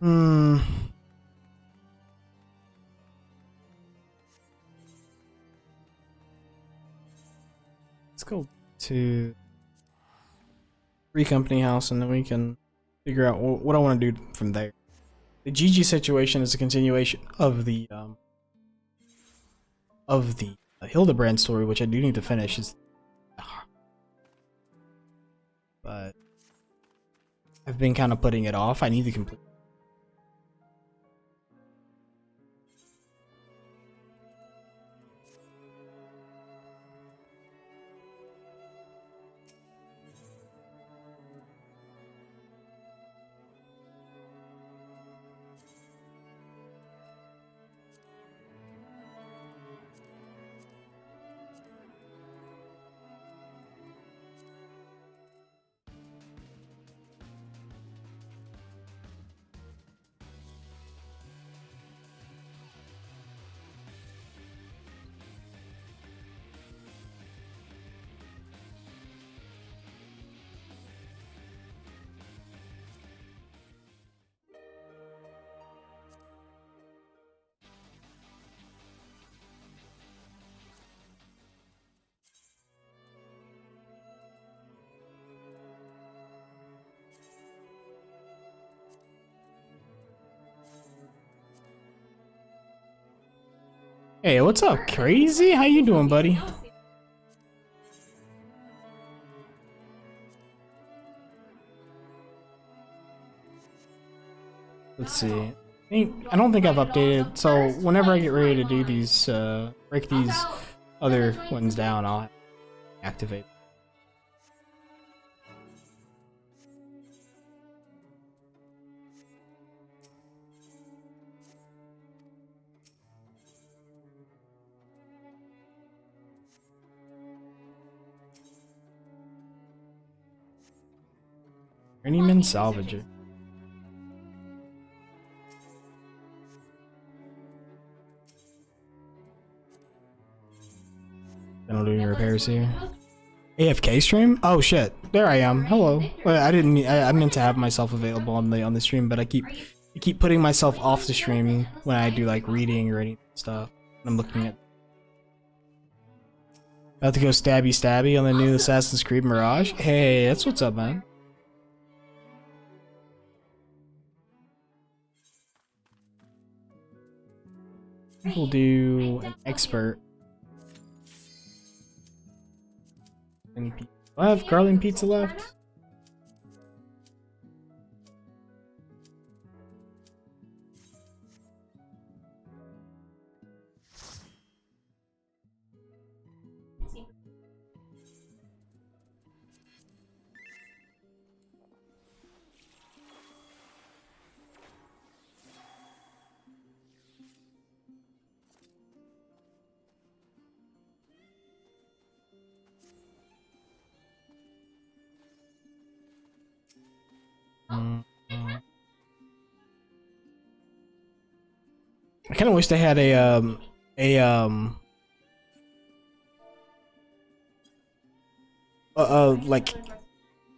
Hmm. Let's go to Free Company House and then we can figure out what I want to do from there. The GG situation is a continuation of the Hildebrand story, which I do need to finish. But I've been kind of putting it off. I need to complete. Hey, what's up, Crazy? How you doing, buddy? Let's see. I don't think I've updated, so whenever I get ready to do these, break these other ones down, I'll activate. Journeyman Salvager. Gonna do any repairs here. AFK stream? Oh shit! There I am. Hello. Well, I didn't. I meant to have myself available on the stream, but I keep putting myself off the stream when I do like reading or any stuff. I'm looking at. About to go stabby on the new Assassin's Creed Mirage. Hey, that's what's up, man. We'll do an expert. And do I have garlic pizza left? I kind of wish they had like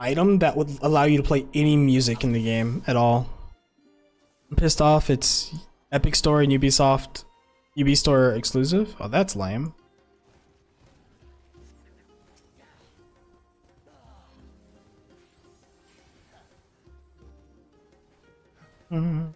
item that would allow you to play any music in the game at all. I'm pissed off. It's Epic Store and Ubisoft Store exclusive. Oh, that's lame. Mm-hmm.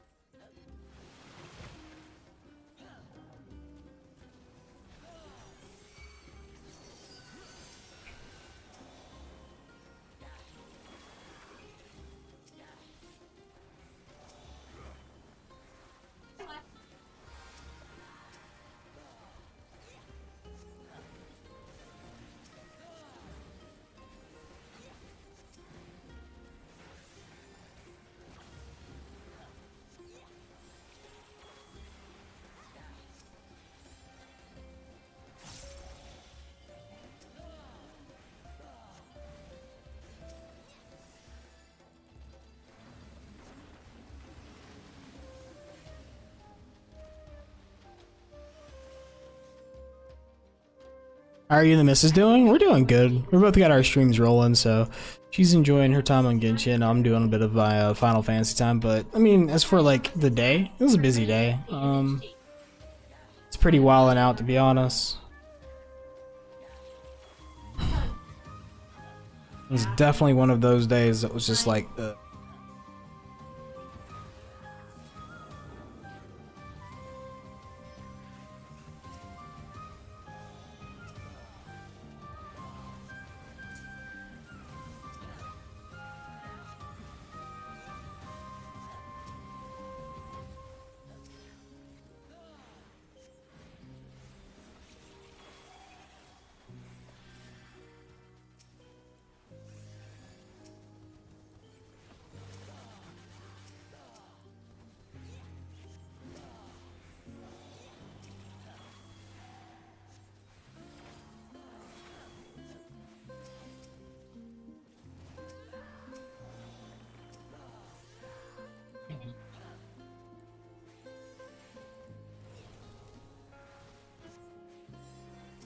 How are you and the missus doing? We're doing good. We both got our streams rolling, so She's enjoying her time on Genshin. I'm doing a bit of my Final Fantasy time, but I mean, as for like the day, it was a busy day. It's pretty wilding out, to be honest. It was definitely one of those days that was just like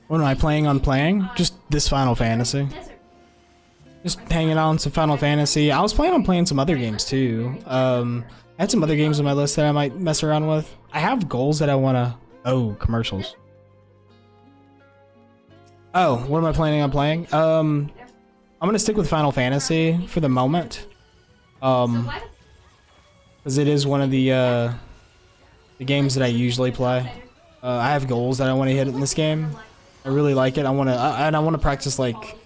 what am I planning on playing? Just this Final Fantasy. Just hanging out on some Final Fantasy. I was planning on playing some other games too. I had some other games on my list that I might mess around with. I have goals that I wanna... Oh, commercials. Oh, what am I planning on playing? I'm gonna stick with Final Fantasy for the moment. Because it is one of the games that I usually play. I have goals that I want to hit in this game. I really like it. I want to, and I want to practice like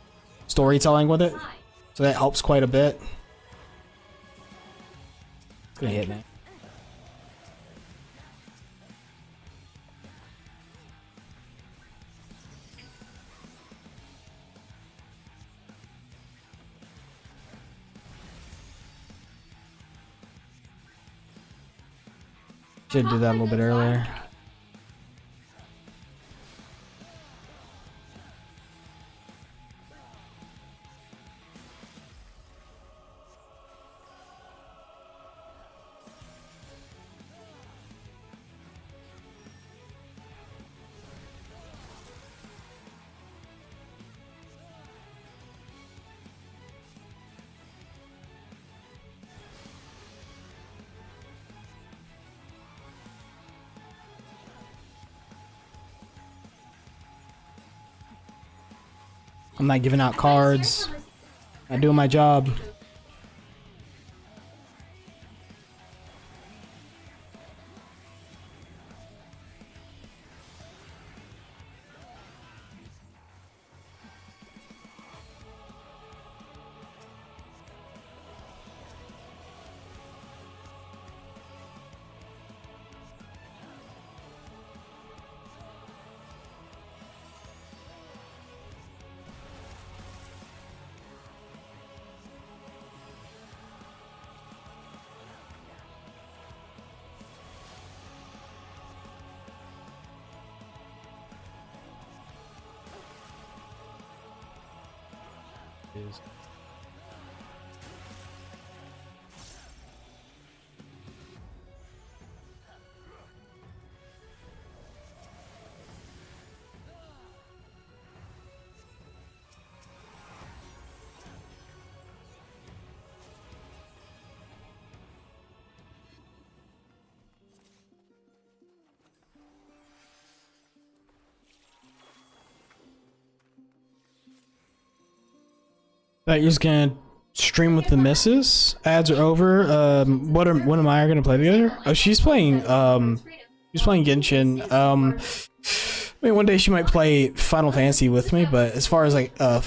storytelling with it, so that helps quite a bit. It's gonna hit me. Should do that a little bit earlier. I'm not giving out cards. I'm doing my job. You're just gonna stream with the missus. Ads are over. What am I gonna play together? Oh, she's playing Genshin. I mean, one day she might play Final Fantasy with me, but as far as like a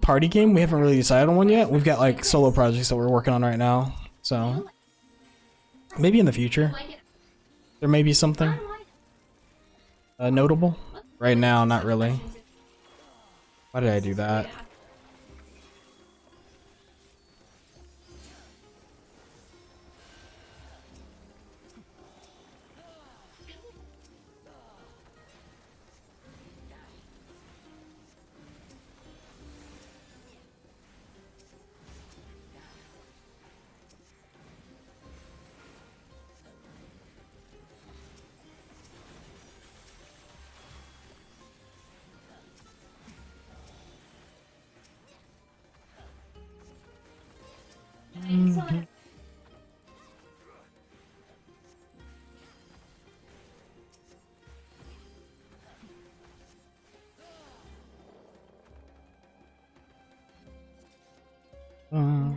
party game, we haven't really decided on one yet. We've got like solo projects that we're working on right now, so maybe in the future there may be something notable. Right now, not really. Why did I do that? Uh,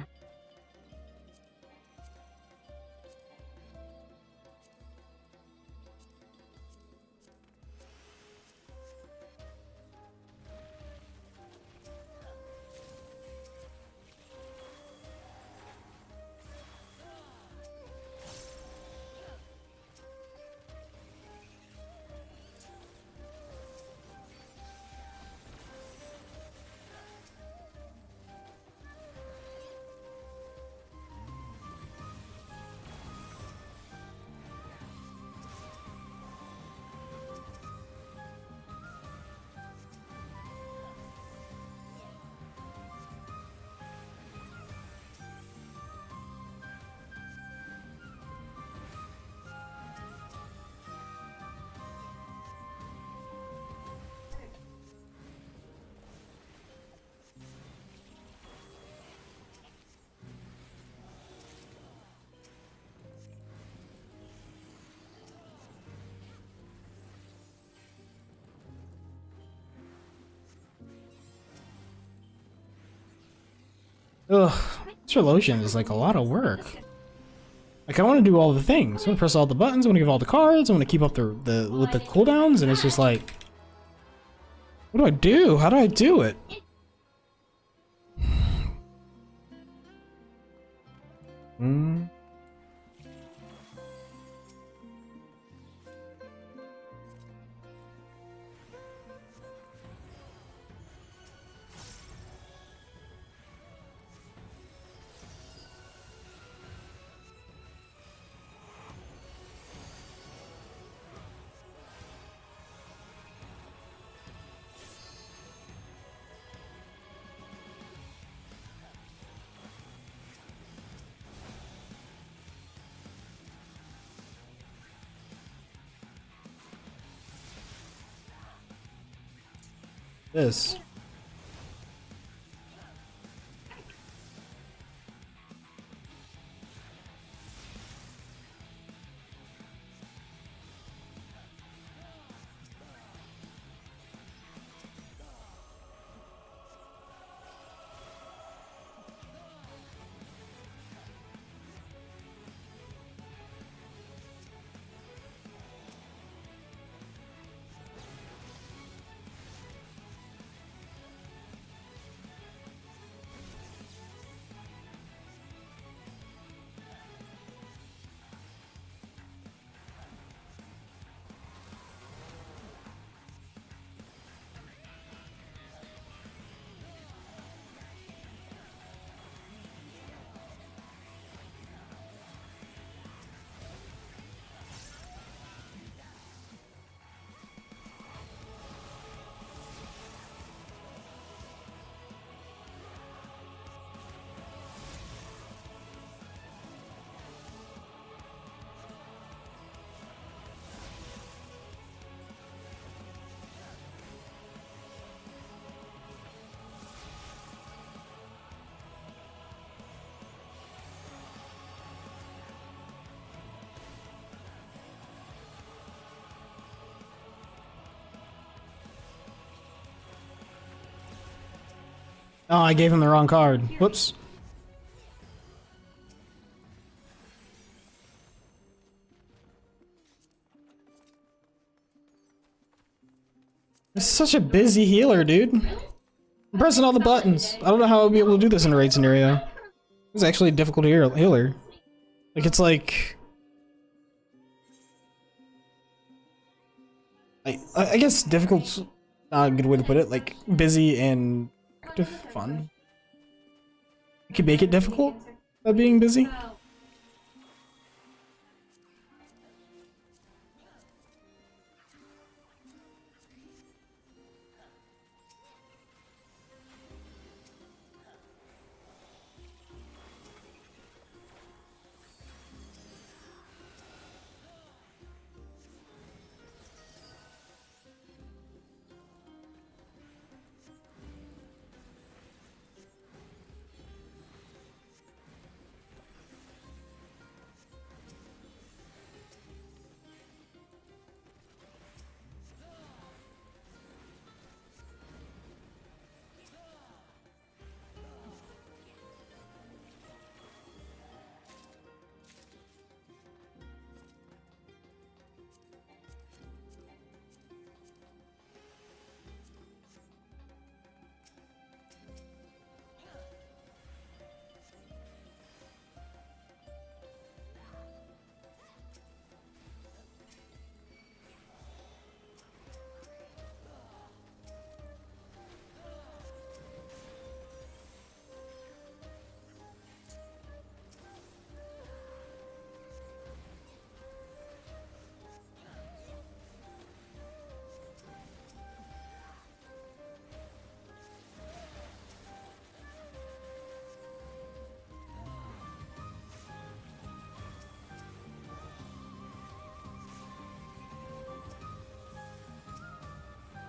Ugh, this relotion is like a lot of work. Like I want to do all the things. I want to press all the buttons. I want to give all the cards. I want to keep up the with the cooldowns, and it's just like, what do I do? How do I do it? Hmm. This. Oh, I gave him the wrong card. Whoops. It's such a busy healer, dude. I'm pressing all the buttons. I don't know how I'll be able to do this in a raid scenario. It's actually a difficult healer. Like, it's like... I guess difficult's not a good way to put it. Like, busy and active fun. You can make it difficult by being busy.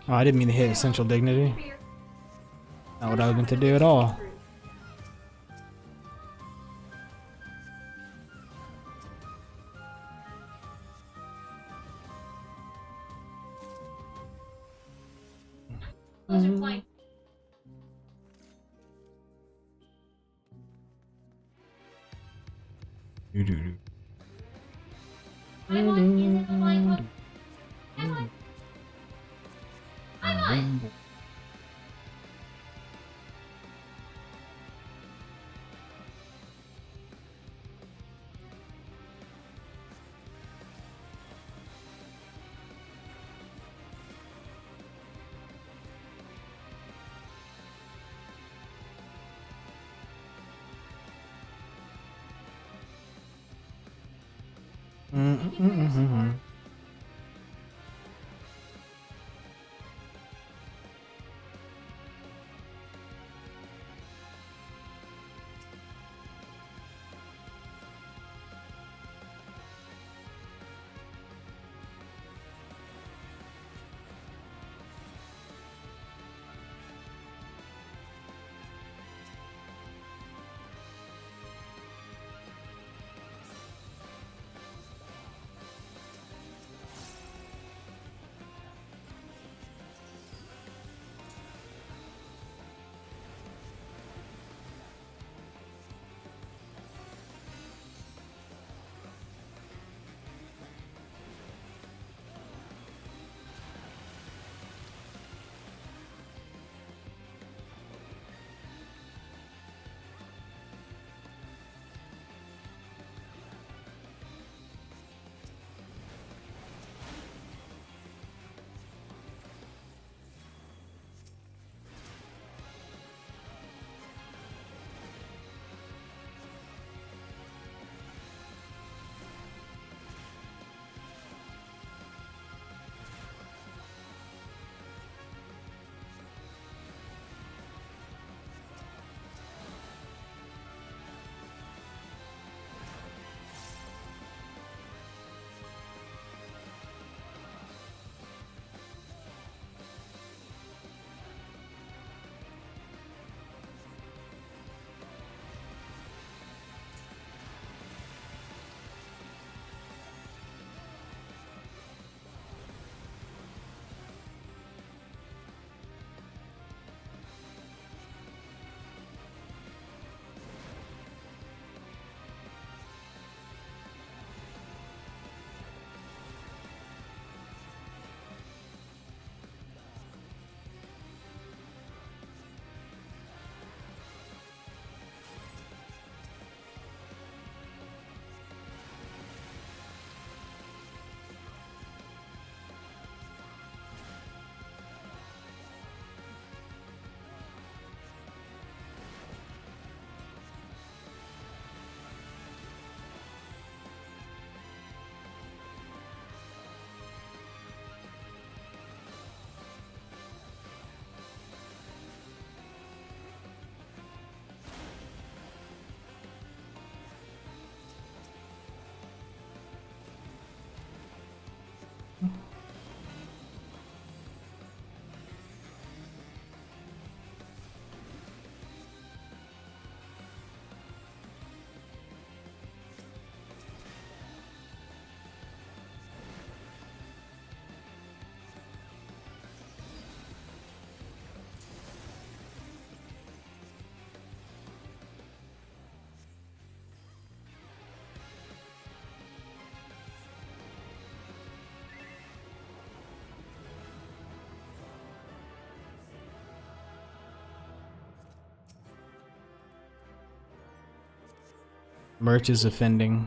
Oh, I didn't mean to hit Essential Dignity. Not what I was meant to do at all. Those are flank. I'm on. Is it the flying hook? I'm on. I'm on. Merch is offending.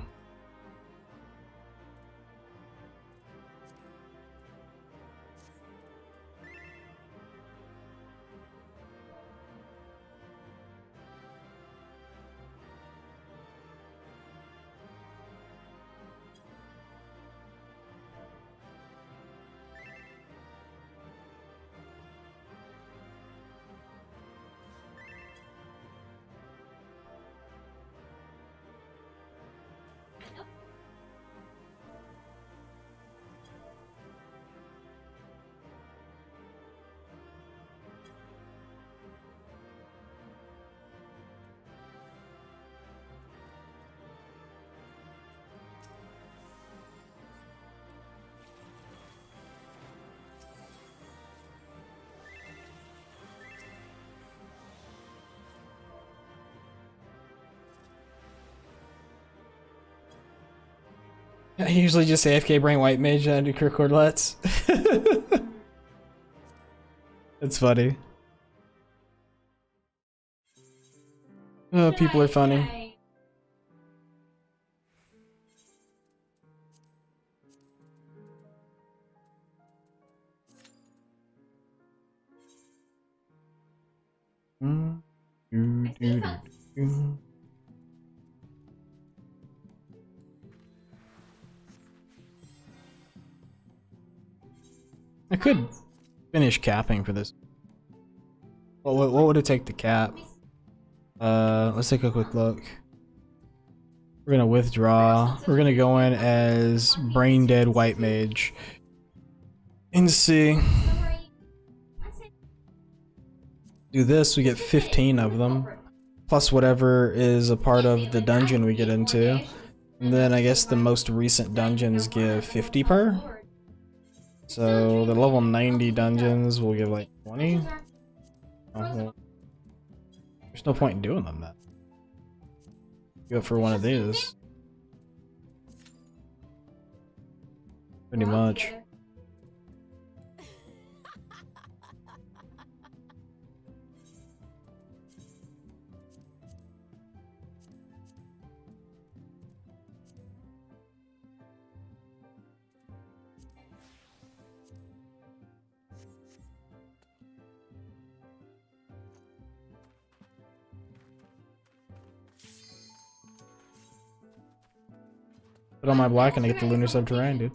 I usually just AFK bring white mage and I do Kirkord Let's. It's funny. Oh, people are funny. I could finish capping for this. What would it take to cap? Let's take a quick look. We're gonna withdraw. We're gonna go in as brain dead white mage. And see. Do this, we get 15 of them. Plus whatever is a part of the dungeon we get into. And then I guess the most recent dungeons give 50 per. So the level 90 dungeons will give like 20. Oh, well, there's no point in doing them then. Go for one of these. Pretty much. Put on my black and I get the lunar subterranean, dude.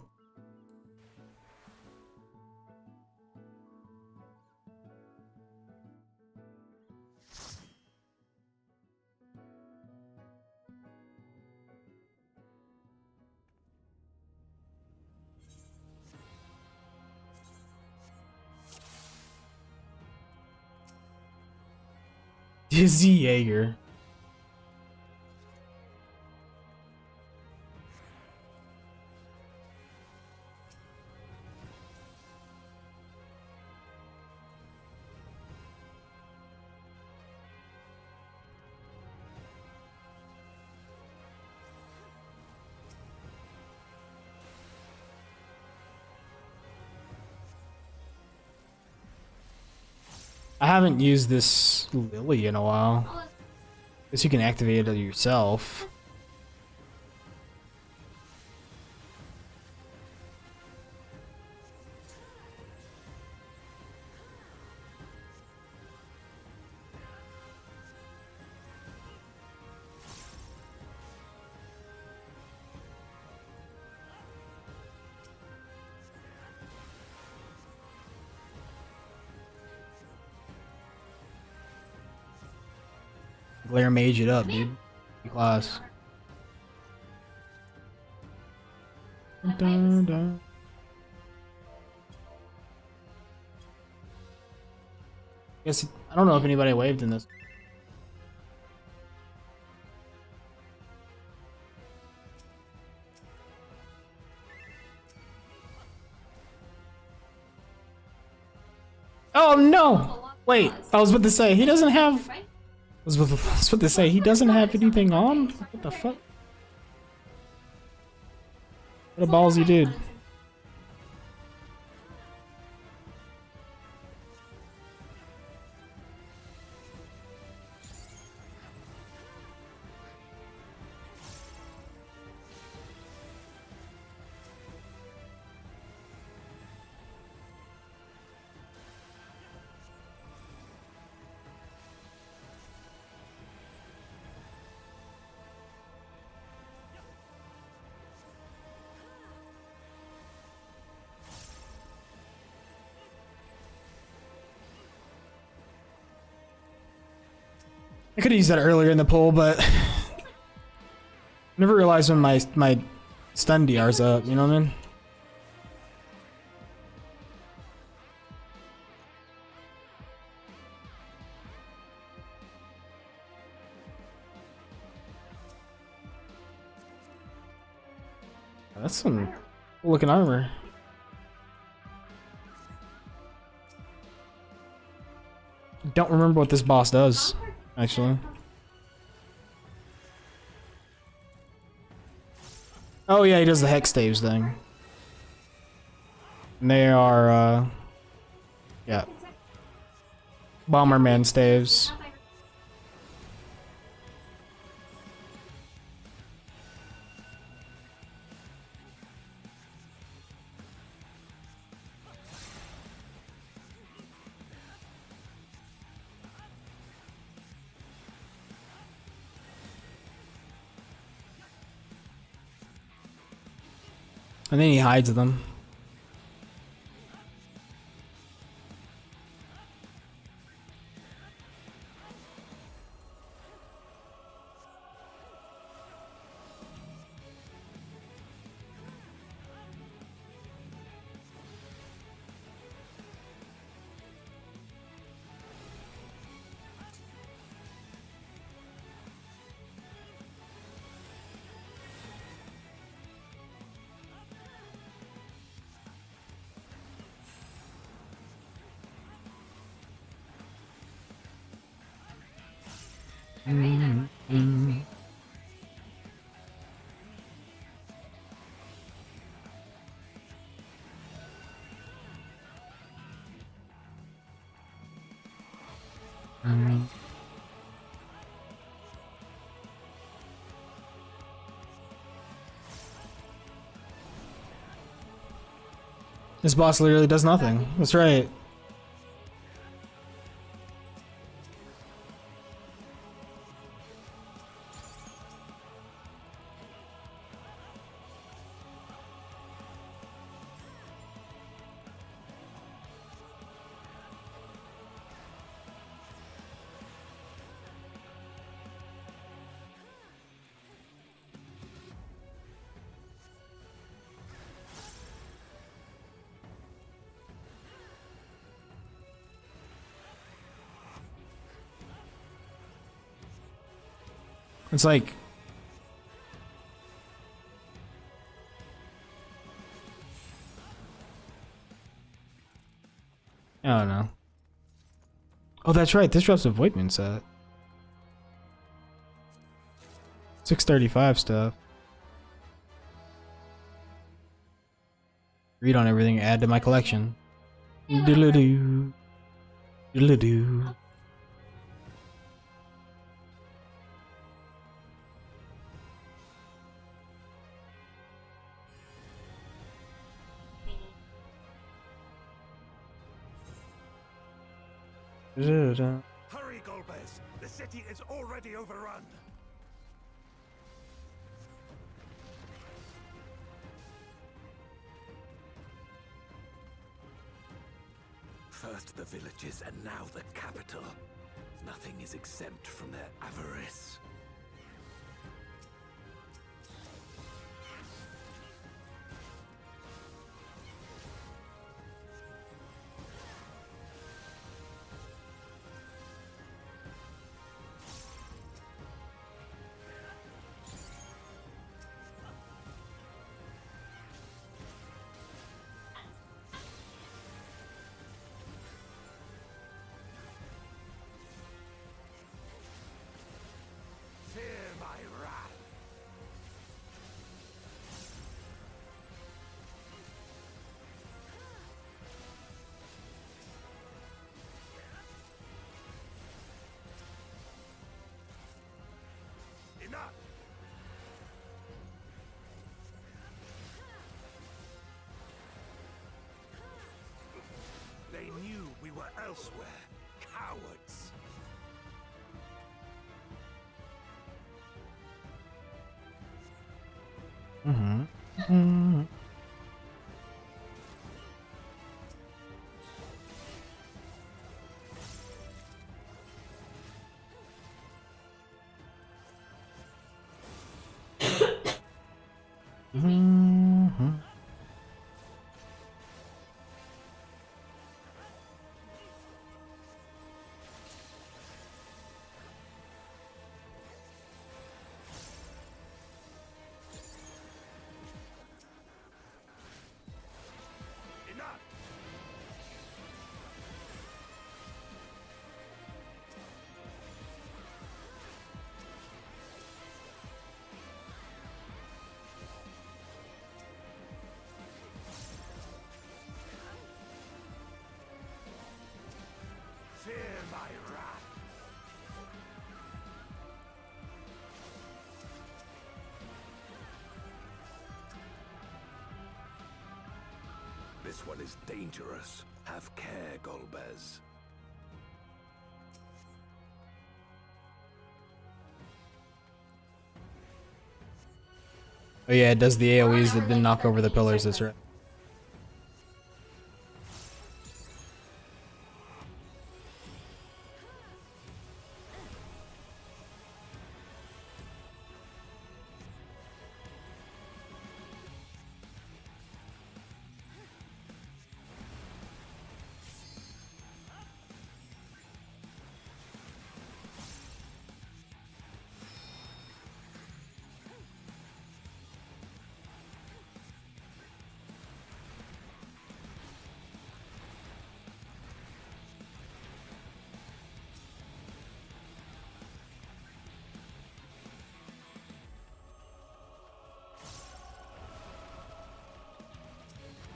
Dizzy Jaeger. I haven't used this Lily in a while. Guess you can activate it yourself. Glare mage it up, dude. Class. Dun, dun. Guess I don't know if anybody waved in this. Oh no! Wait, I was about to say he doesn't have. I was about to say, he doesn't have anything on? What the fuck? What a ballsy dude. I could have used that earlier in the poll, but I never realized when my stun DR's up, you know what I mean? That's some cool looking armor. Don't remember what this boss does, actually. Oh yeah, he does the hex staves thing. And they are, yeah, Bomberman staves. And then he hides them. This boss literally does nothing. That's right. It's like, I don't know. Oh, that's right. This drops a Void Moon set. 635 stuff. Read on everything. Add to my collection. Doodle-doo. Doodle-doo. Hurry, Golbez. The city is already overrun. First the villages and now the capital. Nothing is exempt from their avarice. Fear my wrath. Enough! They knew we were elsewhere. Cowards! Enough! This one is dangerous. Have care, Golbez. Oh yeah, it does the AoEs that didn't knock over the pillars, that's right.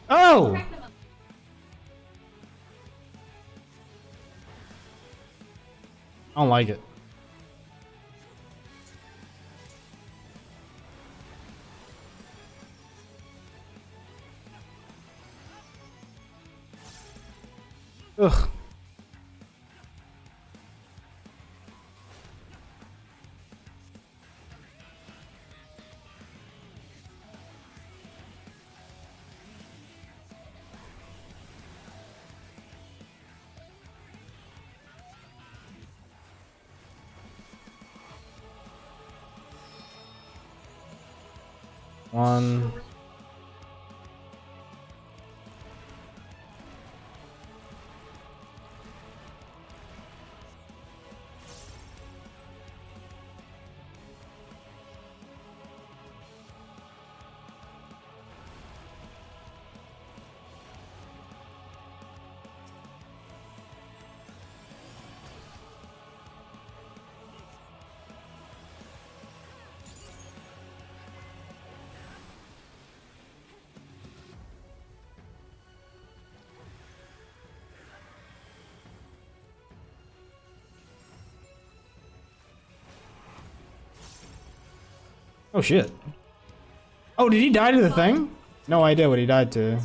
Oh! I don't like it. Ugh. One. Oh shit. Oh, did he die to the thing? No idea what he died to.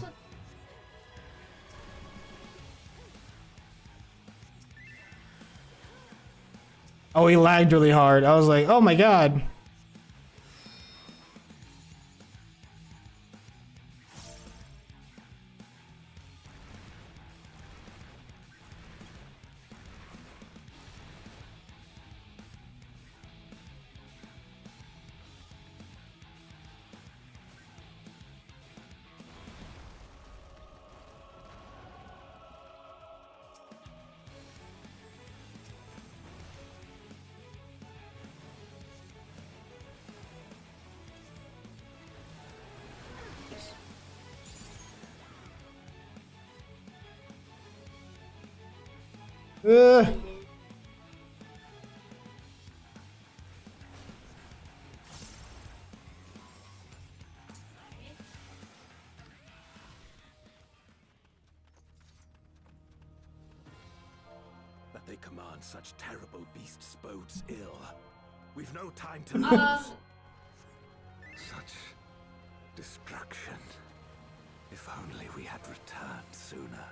Oh, he lagged really hard. I was like, oh my god. That they command such terrible beasts bodes ill. We've no time to lose. Such destruction. If only we had returned sooner.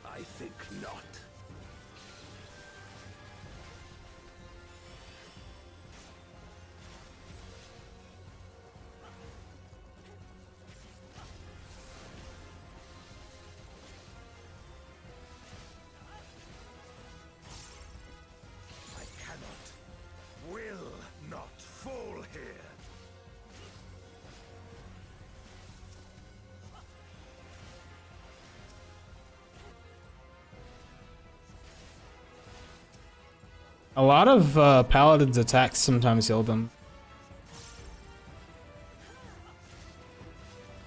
I think not. A lot of paladins' attacks sometimes heal them.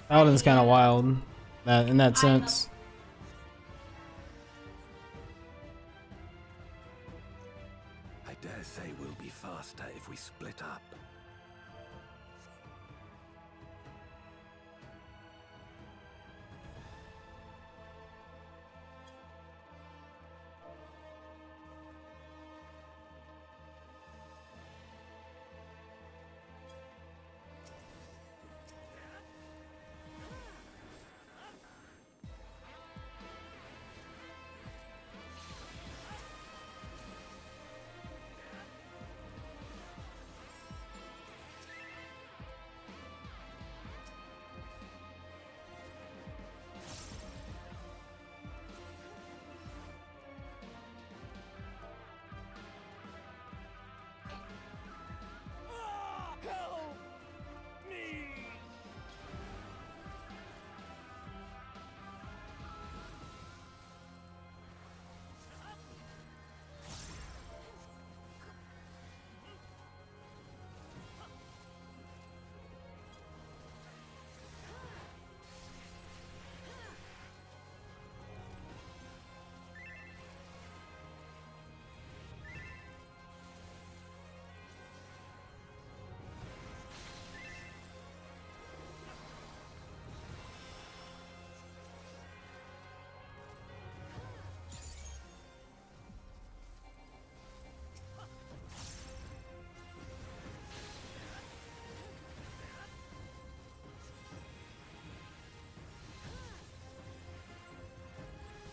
Paladin's kind of wild that in that sense. I dare say we'll be faster if we split up.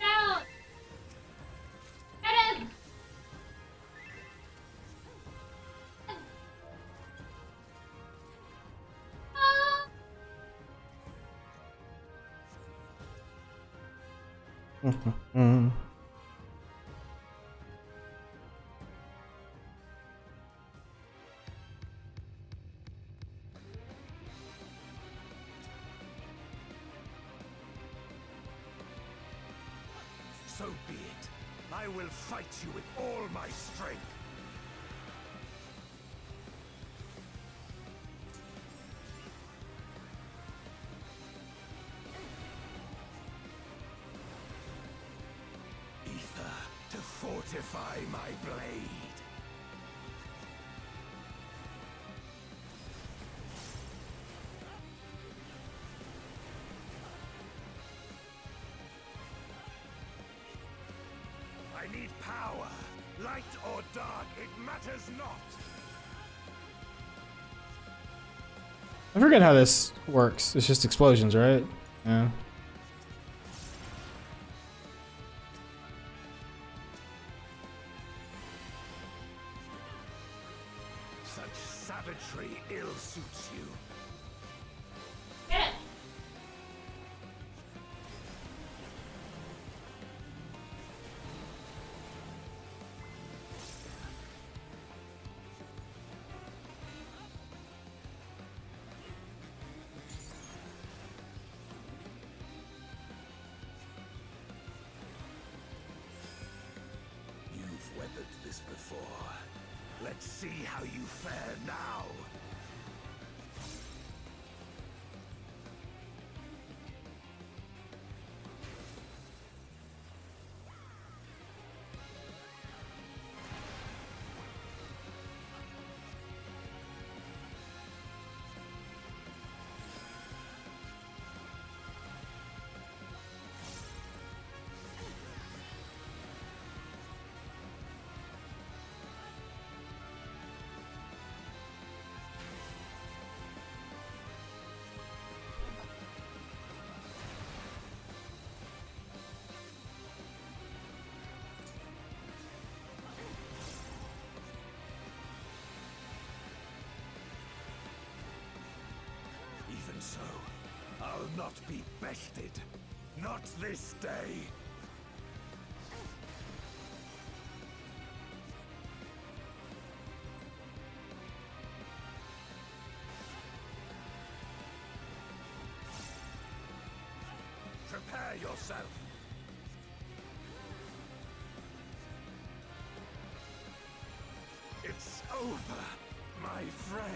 Down. Get him. Ah. So be it. I will fight you with all my strength. Ether to fortify my blade. I need power. Light or dark, it matters not. I forget how this works. It's just explosions, right? Yeah. Such savagery ill suits you. Get him. You've weathered this before. Let's see how you fare now. Even so, I'll not be bested. Not this day. Prepare yourself. It's over, my friend.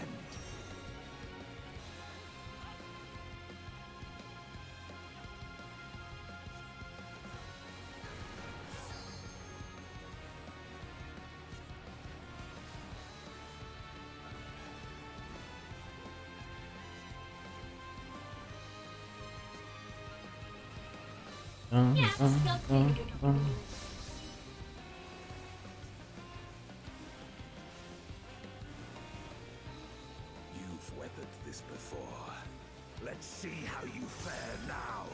You've weathered this before. Let's see how you fare now.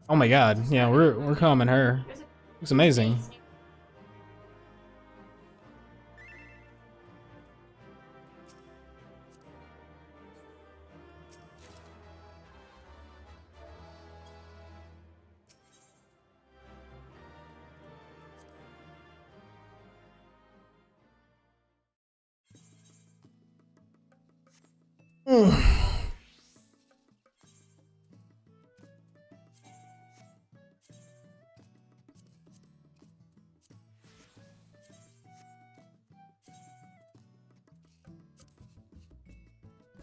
Oh my god, yeah, we're calming her. Looks amazing.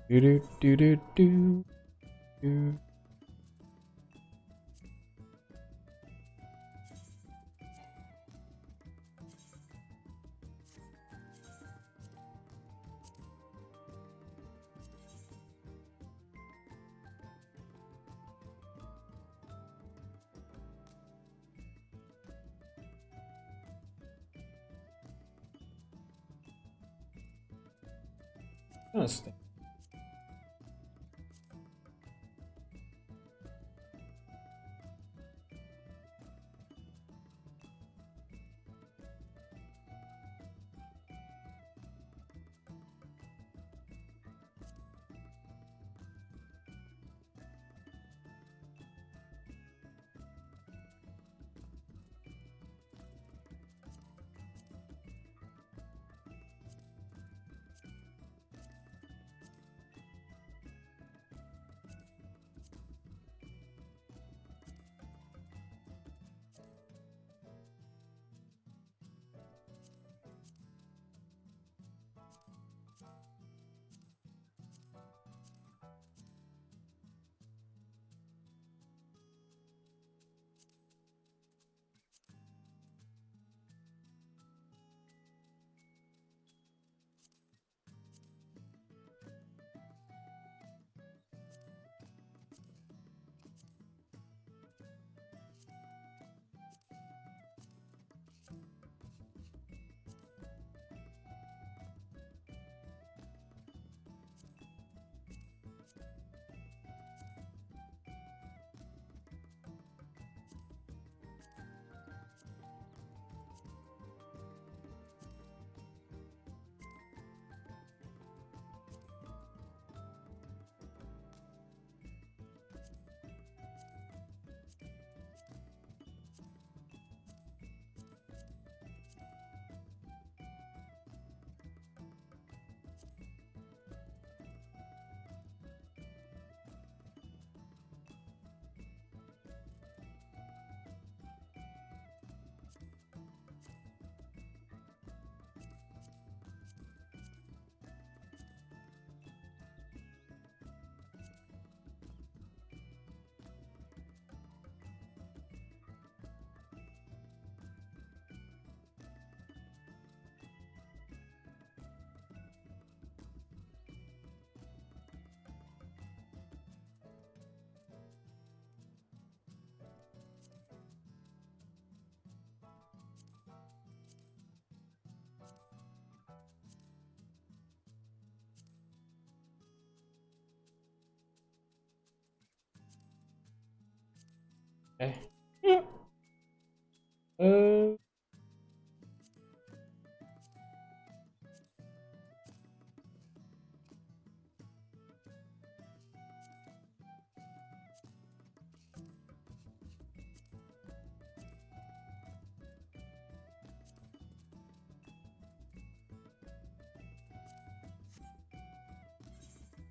Do do do do do do. Interesting.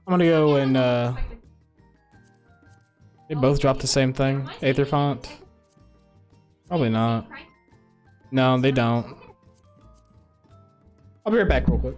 I'm gonna go and they both drop the same thing. Aether font. Probably not. No, they don't. I'll be right back real quick.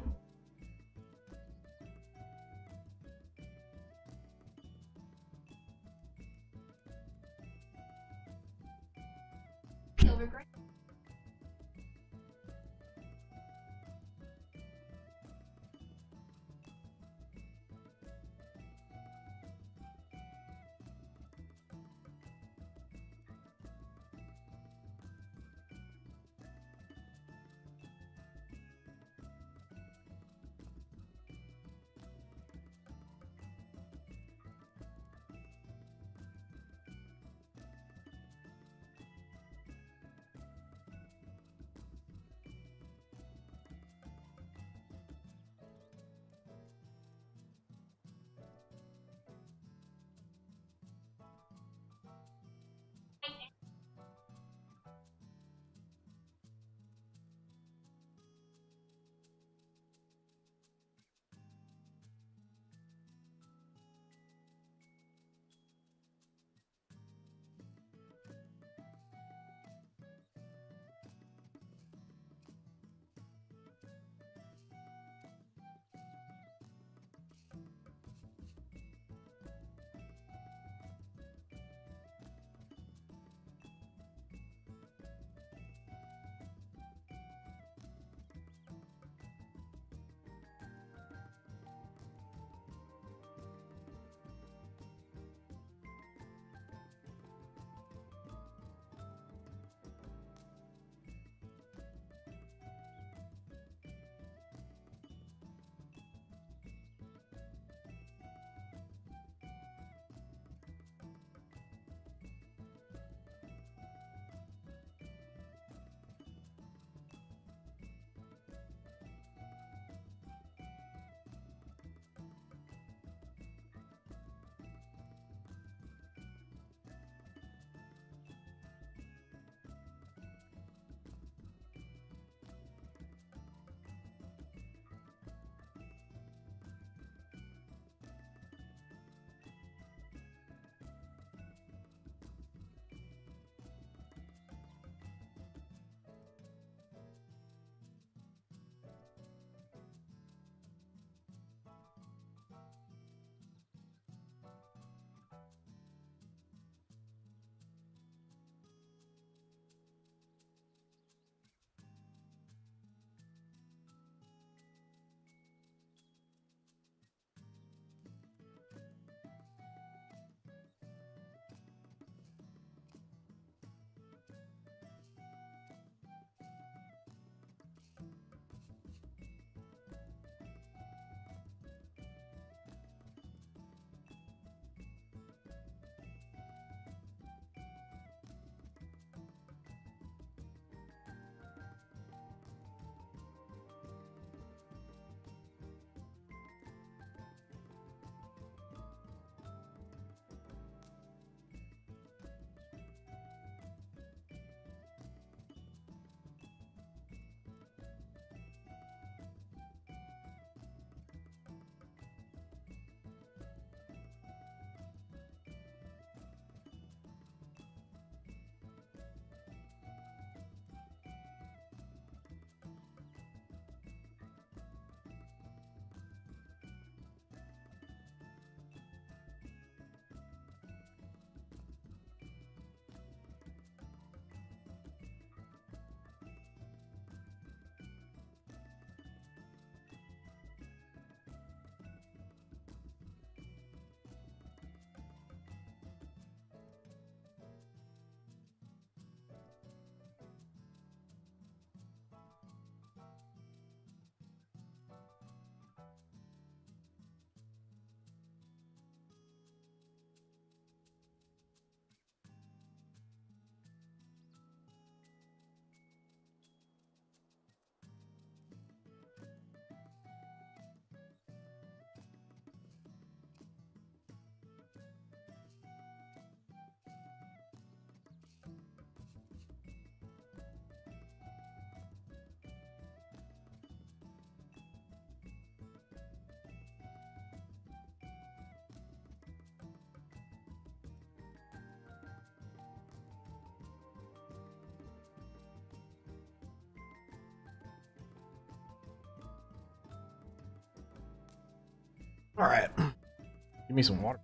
Alright. Give me some water.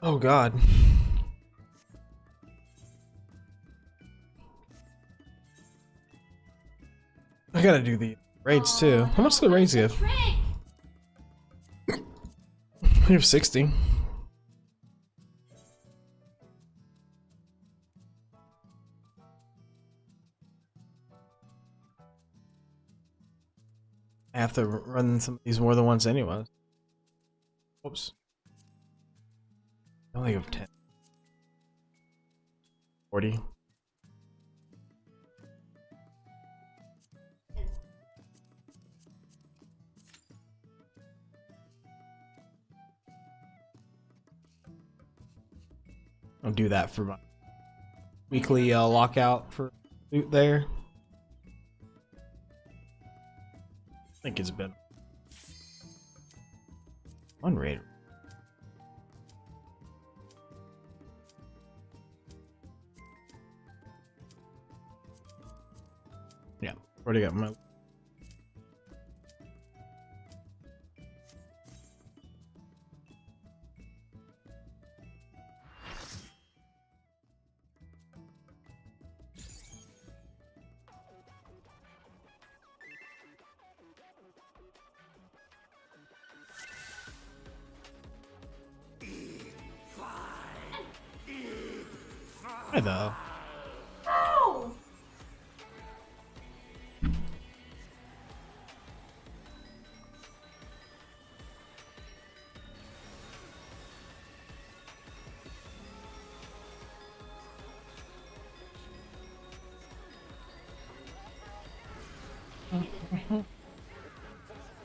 Oh god. I gotta do the raids too. How much do the raids give? I have 60. I have to run some of these more than once anyway. Oops. I only have 10. 40. I'll do that for my weekly lockout for loot there. I think it's been one raid. Yeah, already got my. Hi though. Oh!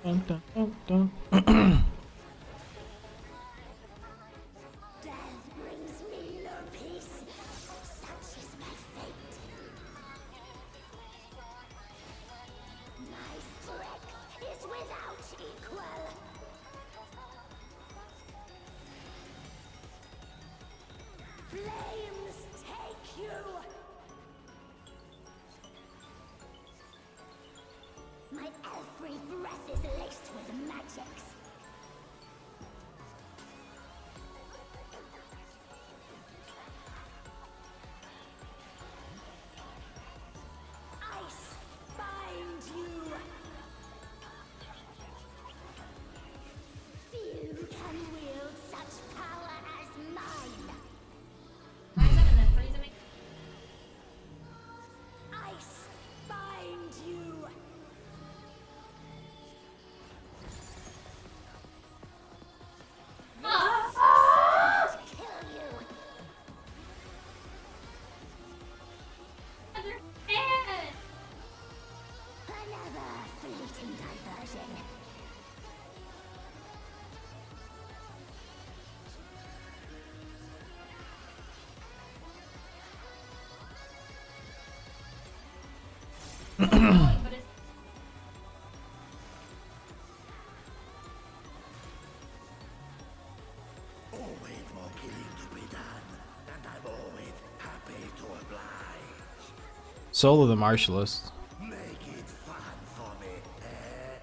Dun, dun, dun, dun. Death brings me no peace. Such is my fate. My strength is without equal. Flames take you. My every breath is laced with magics. Ice bind you. Few can wield such power as mine. Why is that in there? Freeze me? Ice bind you. To kill you. Understand! Another fleeting diversion. But it's Always more killing to be done, and I'm always happy to oblige. Solo the Martialist. Make it fun for me, eh?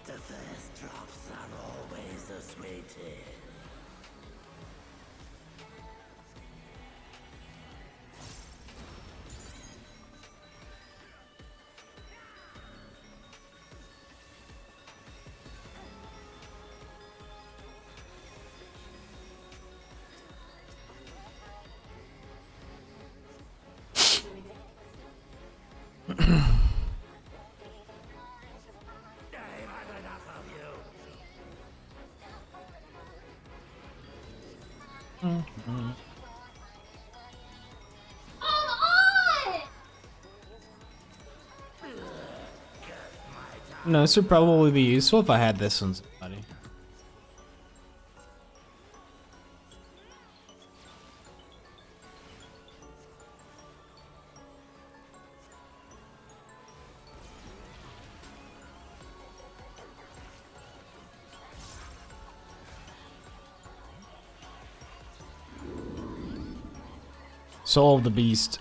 The first drops are always the sweetest. I've had enough of you. No, this would probably be useful if I had this on somebody. Soul of the Beast.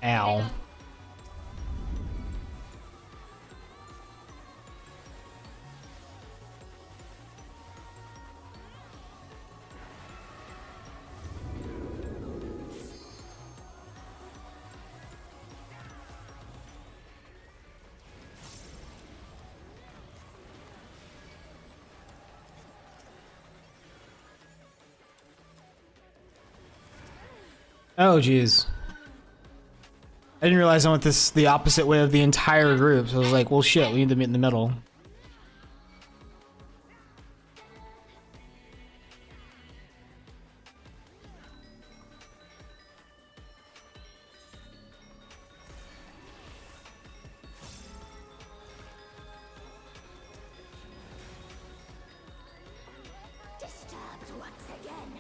Ow. Oh, jeez. I didn't realize I went the opposite way of the entire group, so I was like, well, shit, we need to meet in the middle. Disturbed once again.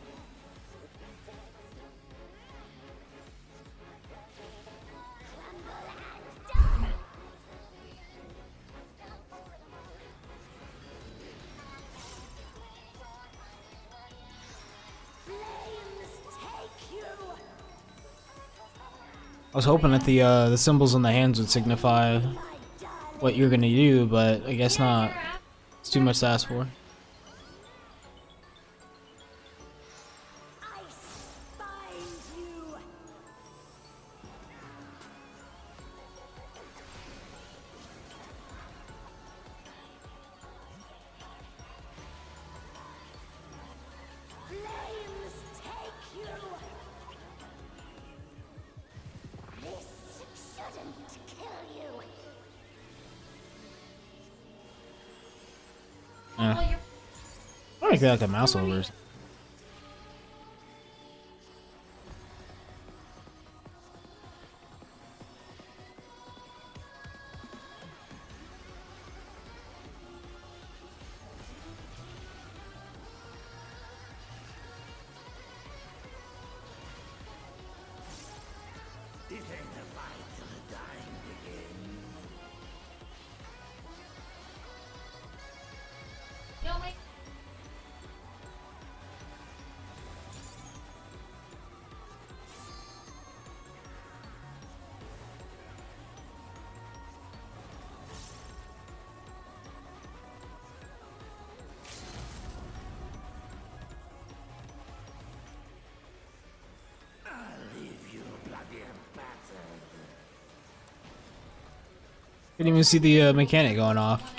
Crumble and die. Flames take you. I was hoping that the symbols on the hands would signify what you're gonna do, but I guess not. It's too much to ask for. Ice binds you. Flames take you. This shouldn't kill you. I don't think they like a mouse overs. It ain't a fight till the dying begins. I'll leave you bloody and battered. Didn't even see the mechanic going off.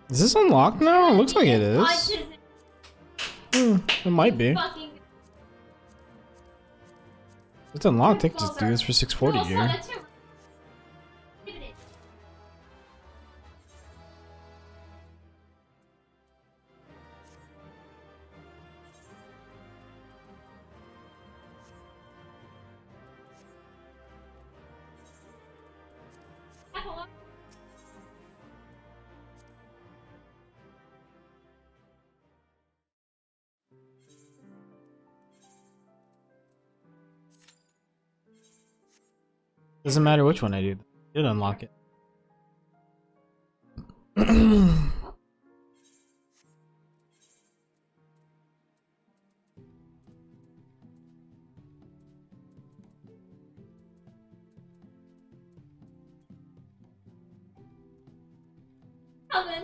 Is this unlocked now? It looks like it is. It might be. It's unlocked. I could just do this for 640 here. Doesn't matter which one I do. Did unlock it. Coming.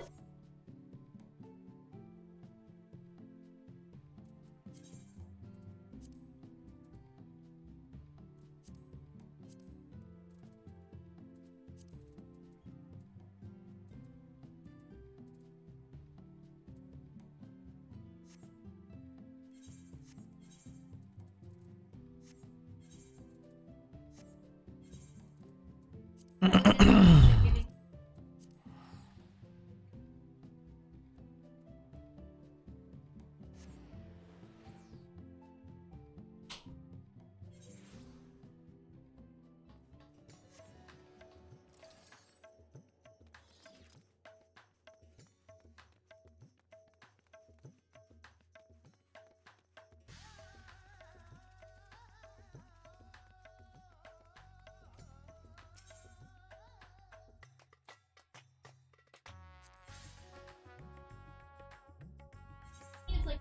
He's like,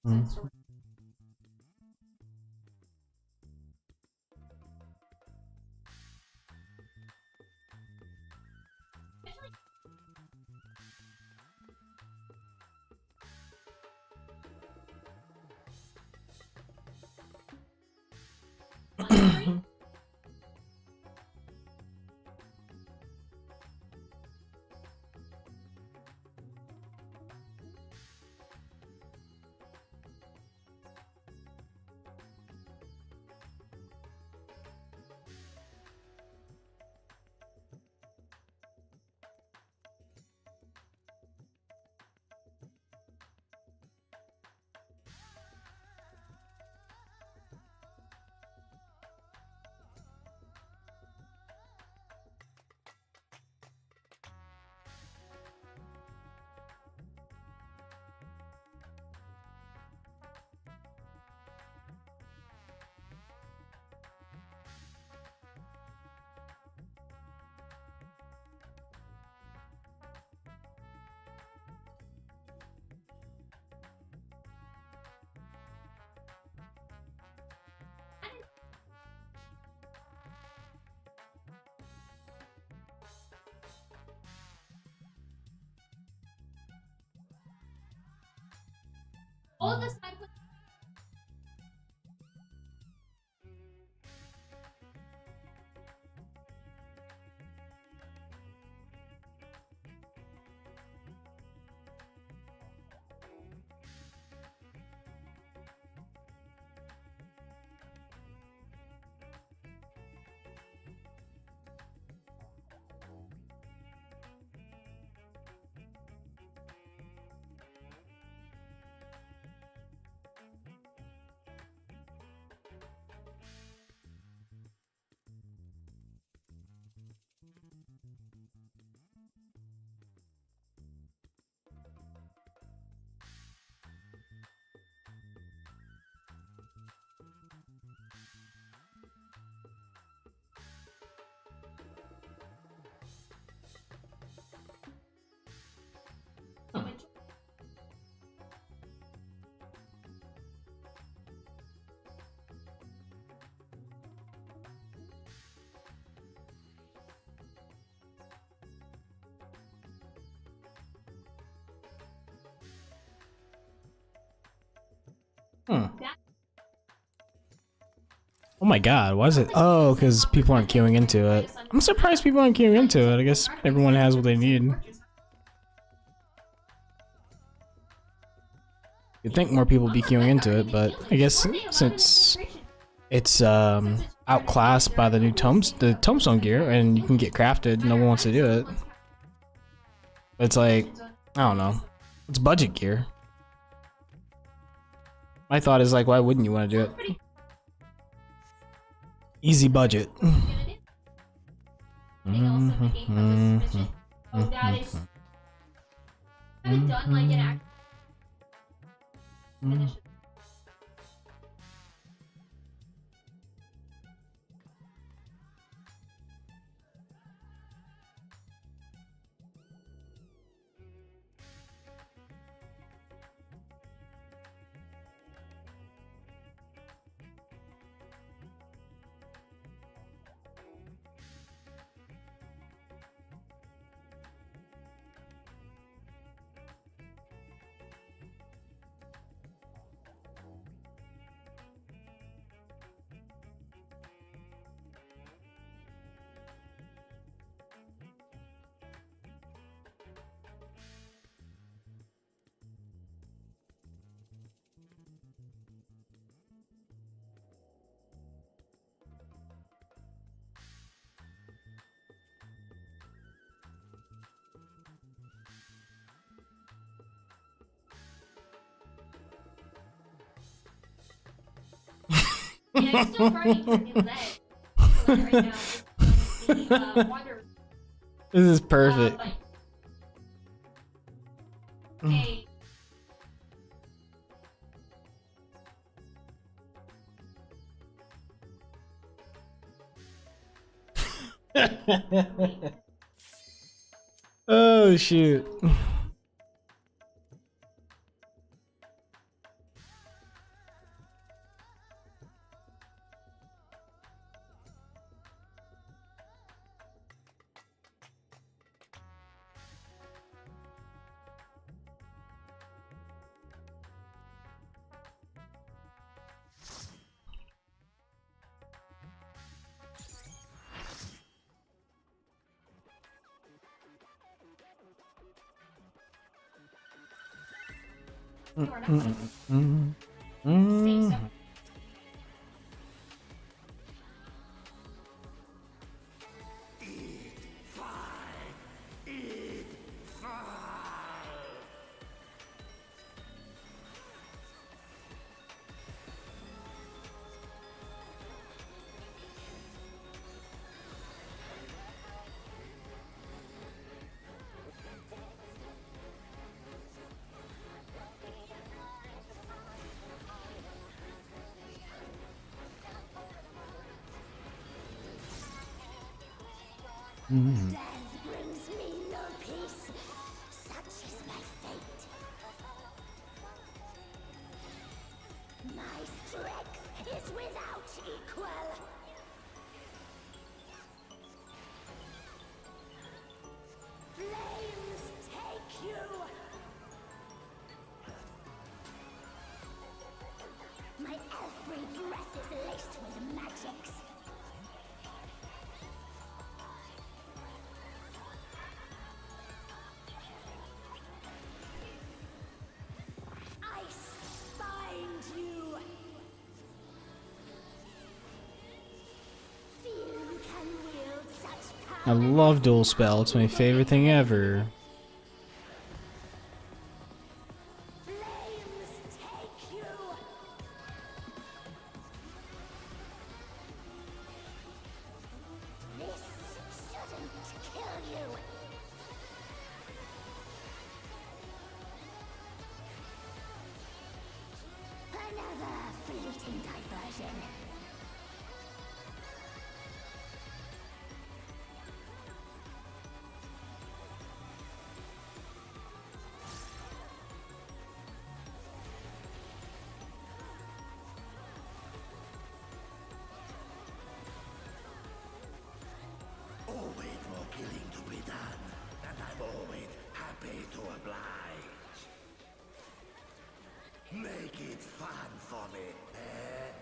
Mm. all this time. Oh my god, why is it? Oh, because people aren't queuing into it. I'm surprised people aren't queuing into it. I guess everyone has what they need. You'd think more people would be queuing into it, but I guess since it's outclassed by the new the tombstone gear, and you can get crafted, no one wants to do it. It's like, I don't know. It's budget gear. My thought is like, why wouldn't you want to do it? Easy budget. Yeah, I'm still farming for new lead. Right now, the water. This is perfect. Okay. Oh shoot. Death brings me no peace. Such is my fate. My strength is without equal. Flames take you. My every breath is laced with magics. I love dual spell. It's my favorite thing ever. Always more killing to be done, and I'm always happy to oblige. Make it fun for me, eh?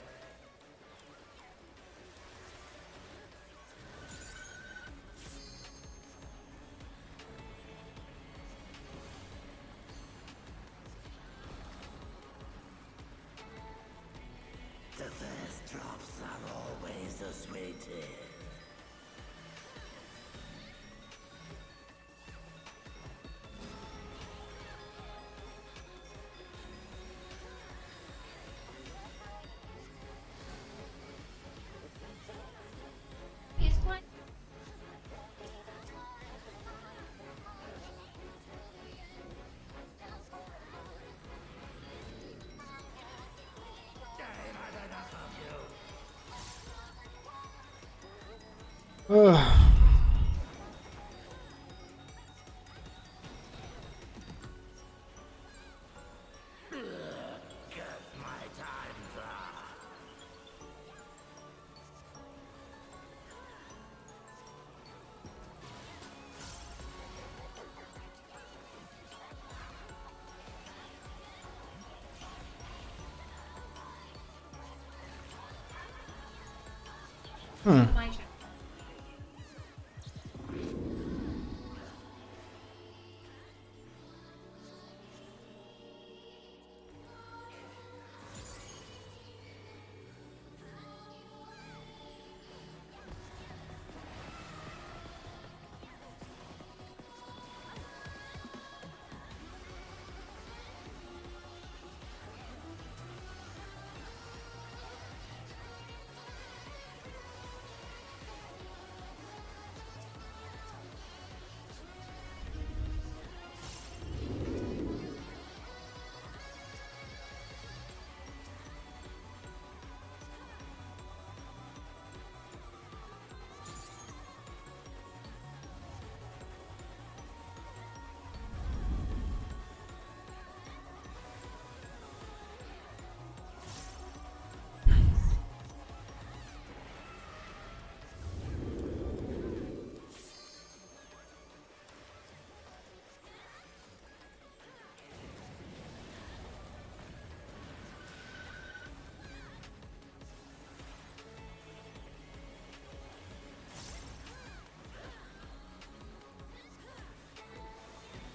He's one. Ugh. My turn.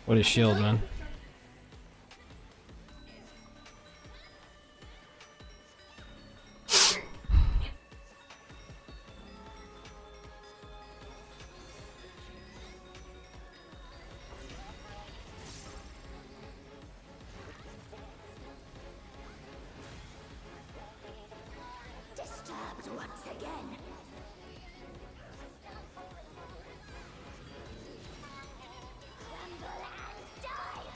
What a shield, man. Disturbed once again. Tremble and die.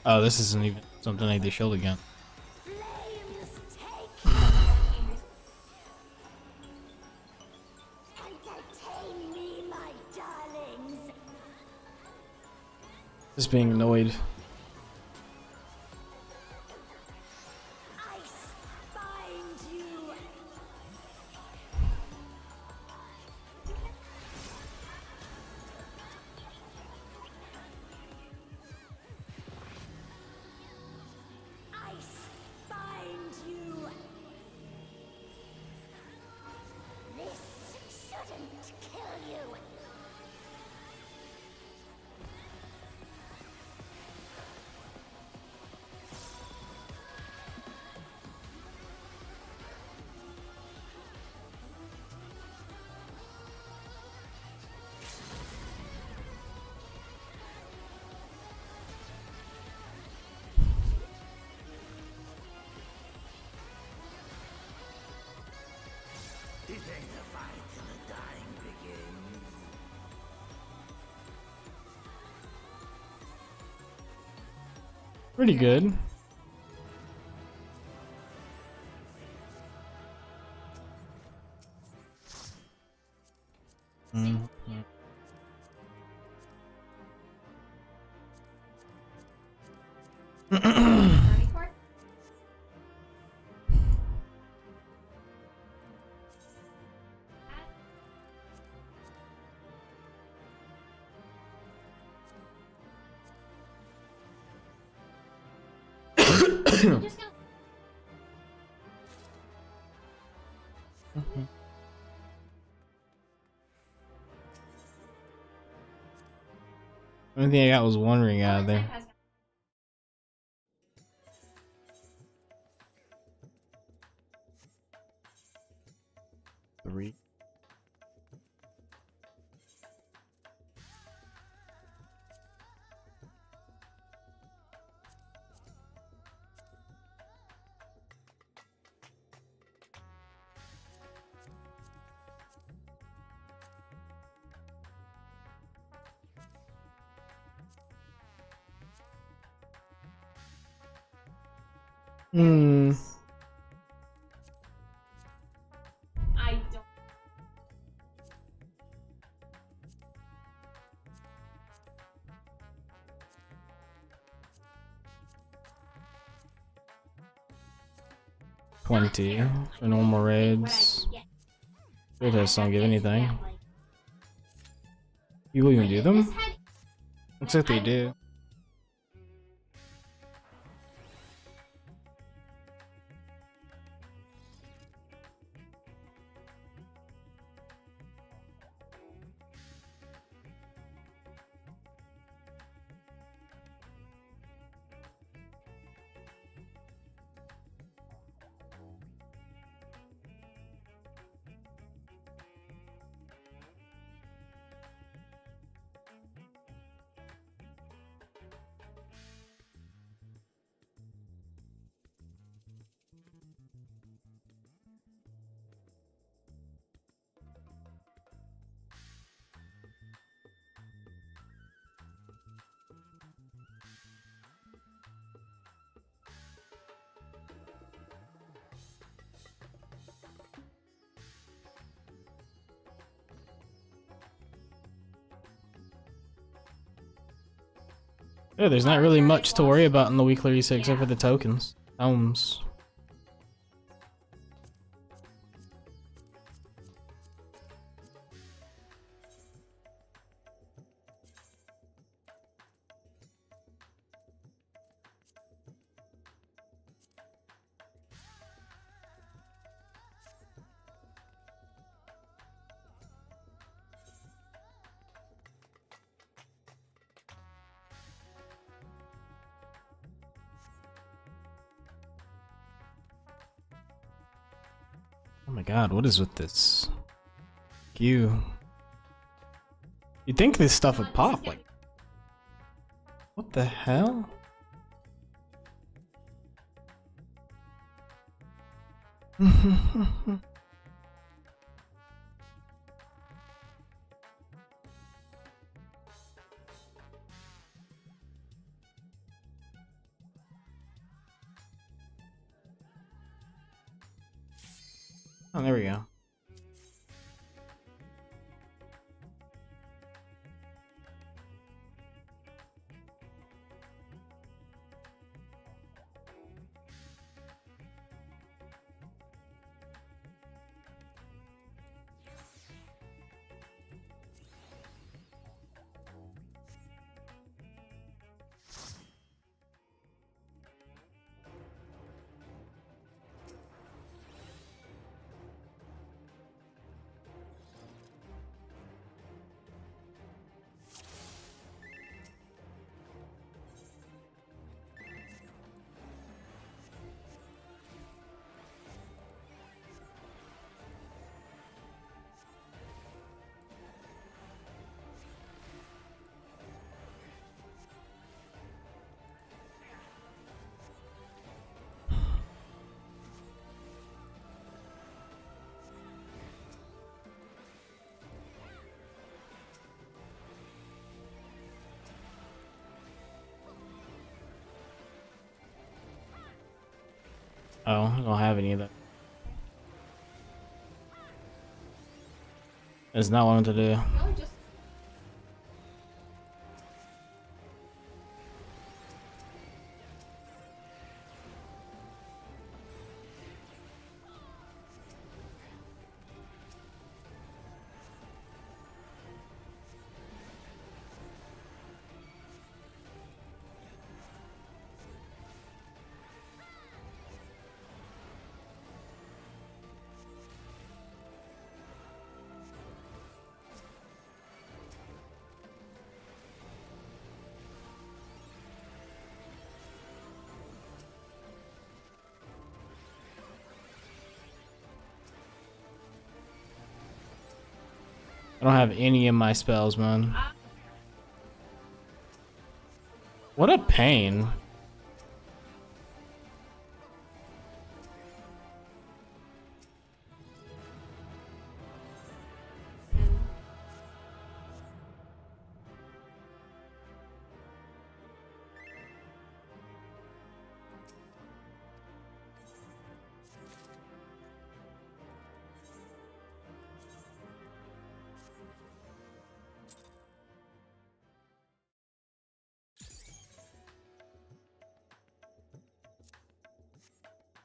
Oh, this isn't even something I need to shield again. Flames take entertain me, my darlings. Just being annoyed. Ice bind you. Ice bind you. This shouldn't kill you. This ain't a fight till the dying begins. Pretty good. Ready for it? I'm just gonna. Only thing I got was one ring out of there. 3. Hmm. I don't. 20 for normal raids. Field tests don't give anything. You will even do them? Looks like they do. Yeah, there's not really much to worry about in the weekly reset except for the tokens. Tomes. Oh my god, what is with this? You. You'd think this stuff would pop, like. What the hell? Oh, there we go. Oh, I don't have any of that. That's not what I wanted to do. No, just I don't have any of my spells, man. What a pain.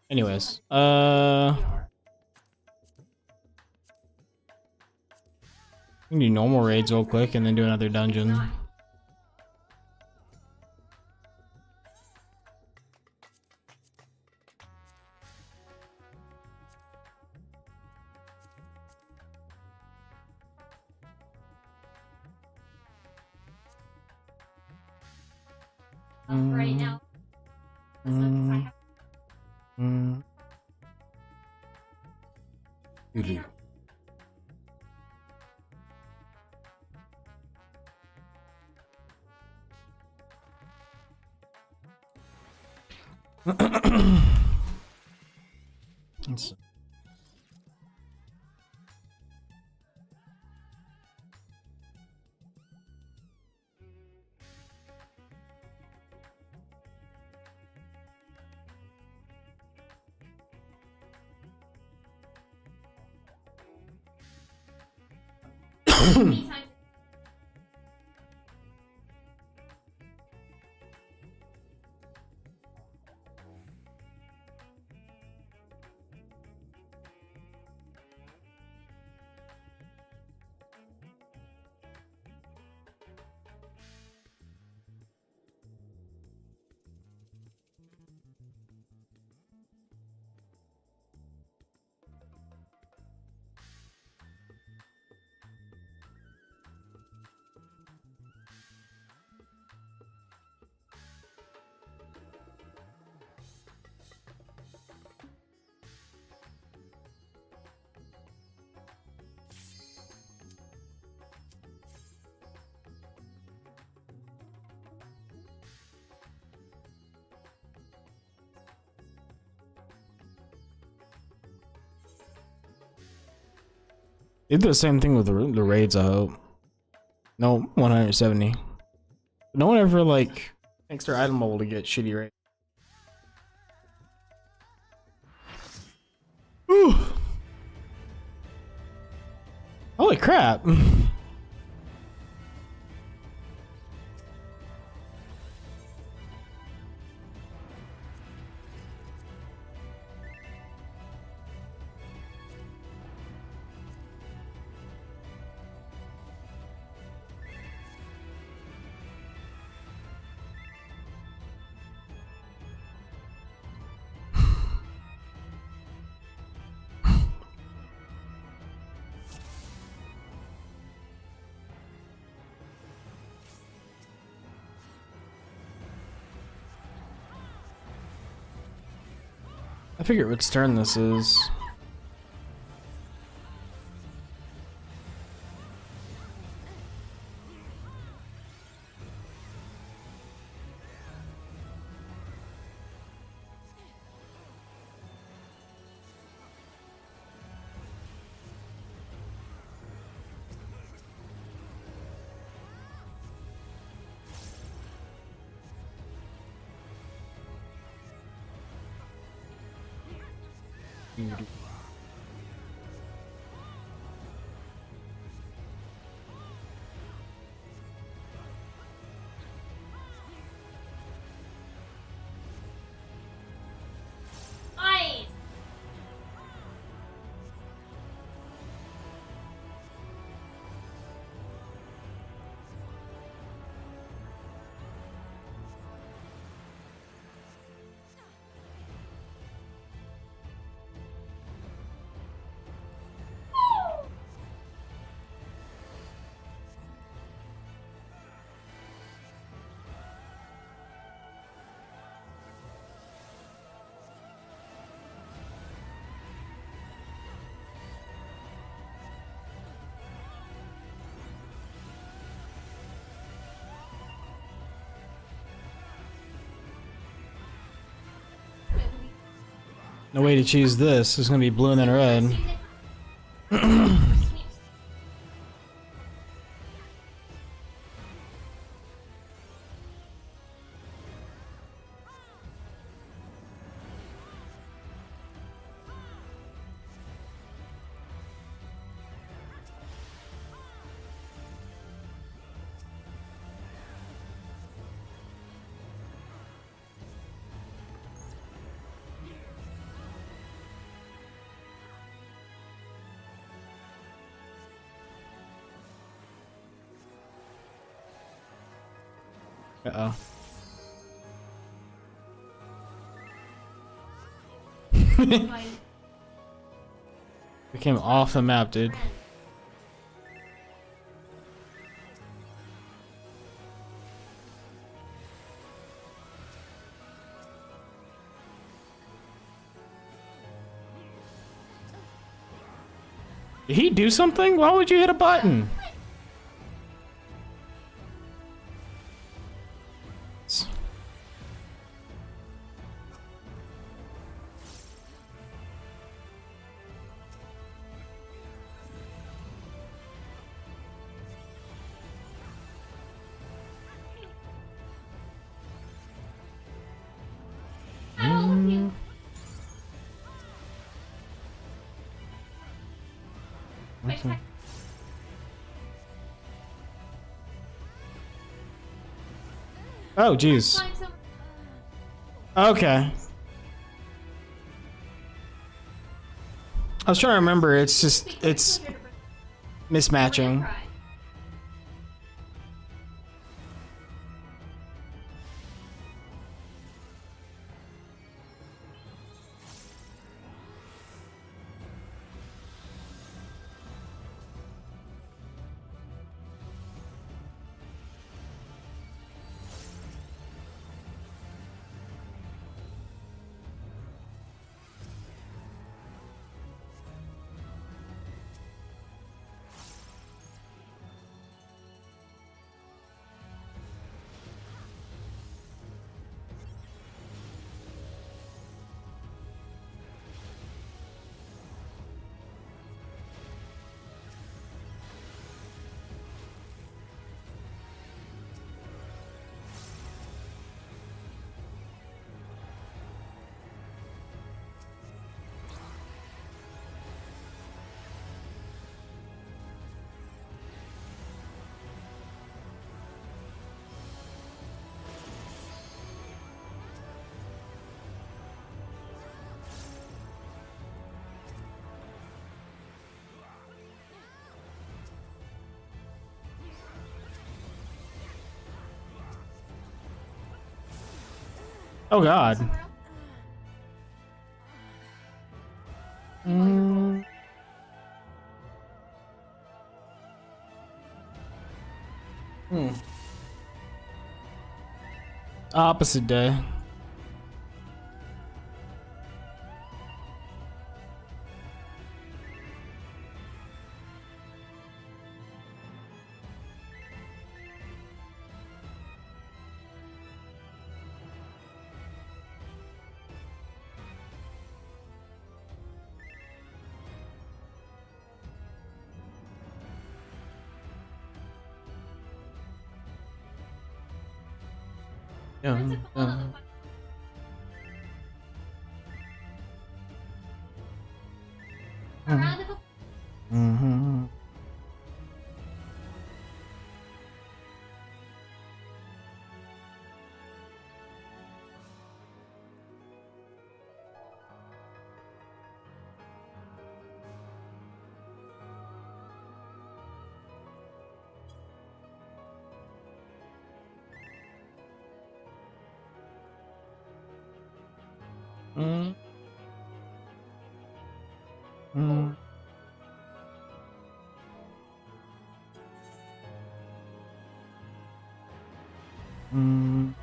Anyways, we can do normal raids real quick and then do another dungeon. Right now. Really? Let's see. Anytime. They do the same thing with the raids, I hope. No, 170. No one ever, like, thinks their item level to get shitty raids. Whew. Holy crap. I figure which turn this is. Nice. No way to choose this. It's gonna be blue and then red. Uh-oh. We came off the map, dude. Did he do something? Why would you hit a button? Oh, jeez. Okay. I was trying to remember, it's just, it's mismatching. Oh god. Opposite day. Mm-hmm. Mm. Mm. Mm.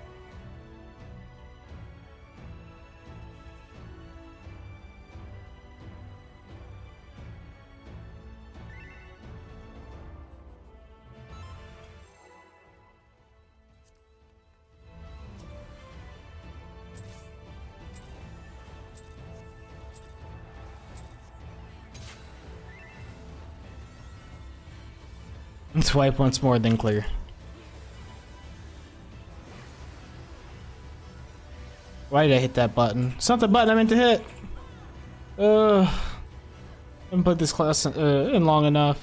Swipe once more, then clear. Why did I hit that button? It's not the button I meant to hit! I haven't played this class in long enough.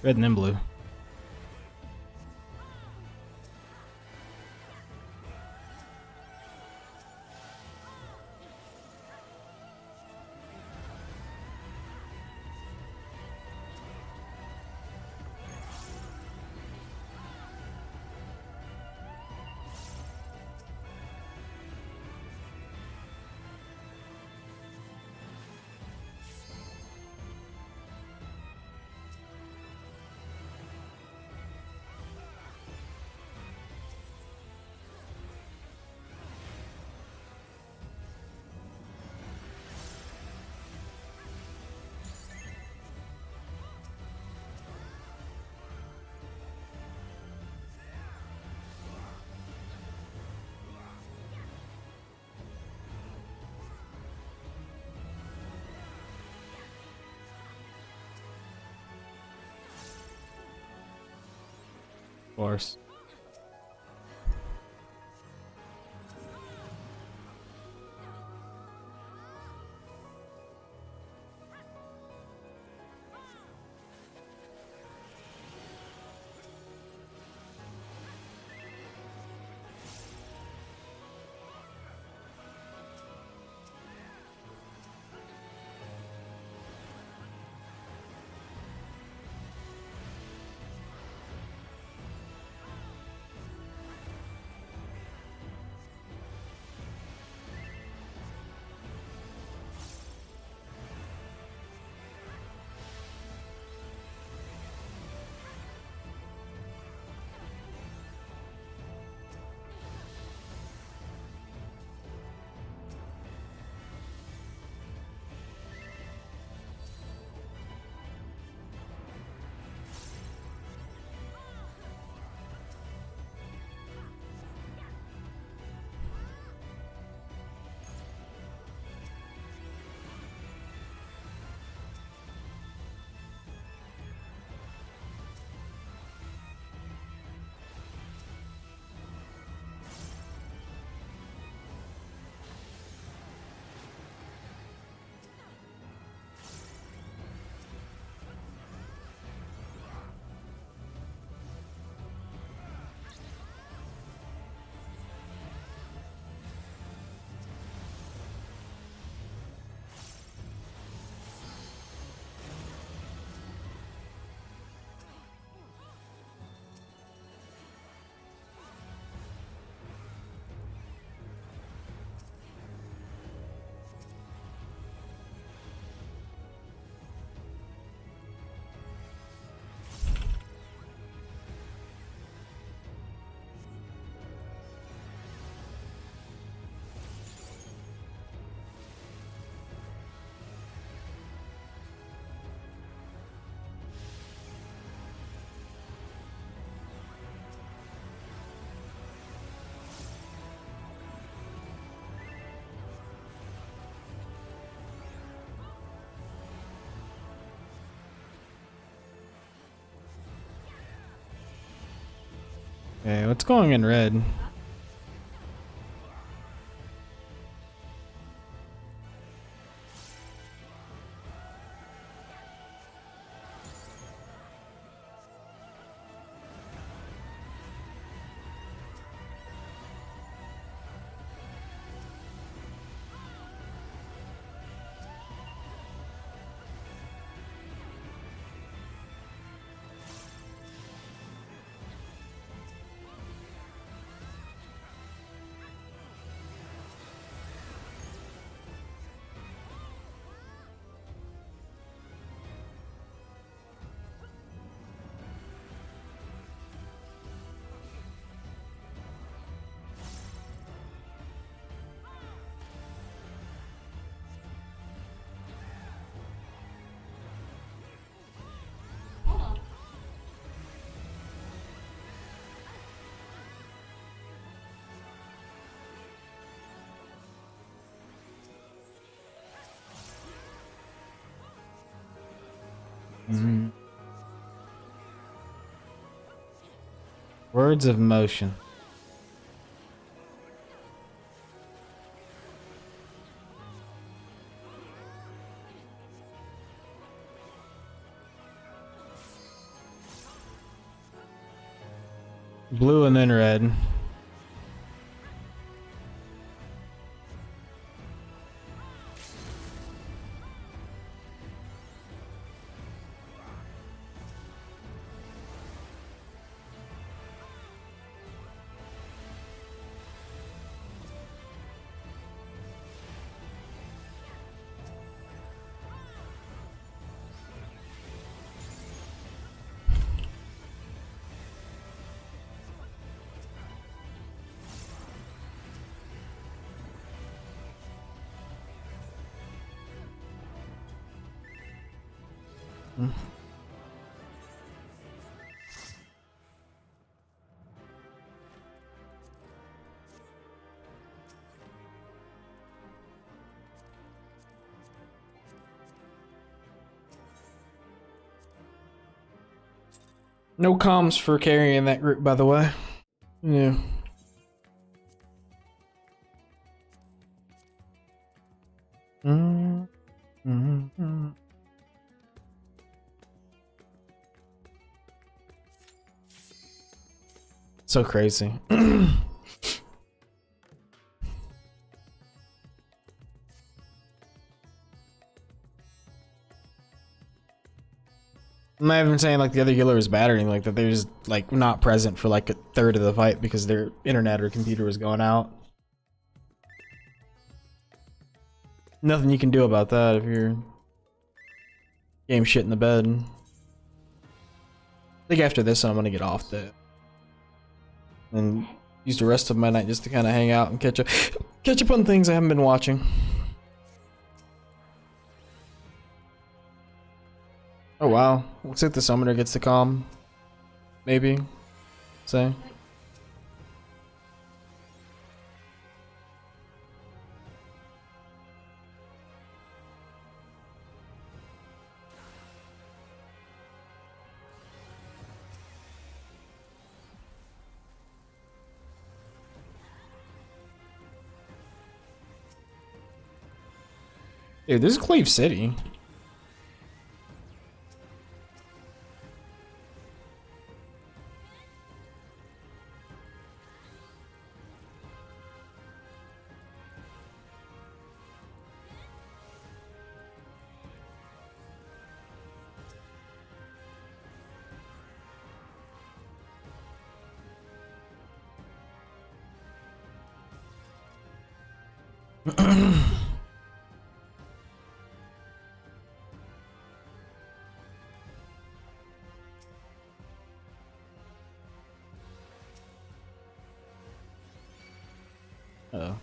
Red and then blue. Of course. Okay, what's going in red? Oh. Mhm. Words of motion. Blue and then red. No comms for carrying that group, by the way. Yeah. So crazy. I'm not even saying like the other healer was bad or anything like that. They're just like not present for like a third of the fight because their internet or computer was going out. Nothing you can do about that if you're game shit in the bed. I think after this I'm gonna get off that and use the rest of my night just to kind of hang out and catch up on things I haven't been watching. Oh wow, looks like the summoner gets the calm. Maybe. Say. Dude, this is Cleve City. Uh-oh.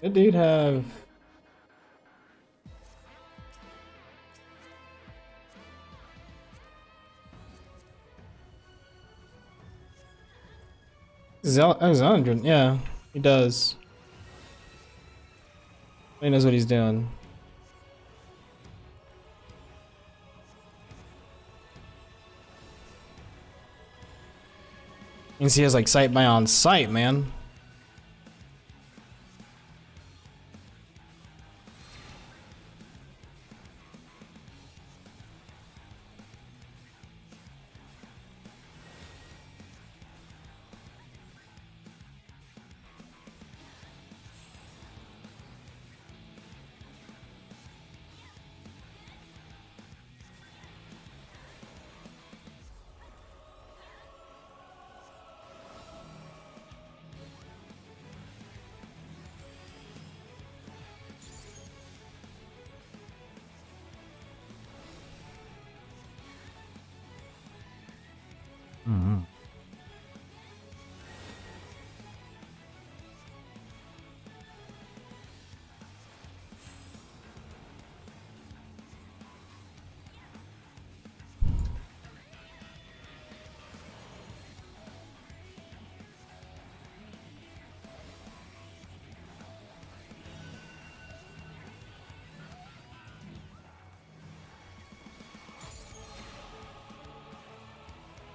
Good dude have. Alexandra, yeah, he does. He knows what he's doing. Means he has like sight by on sight, man.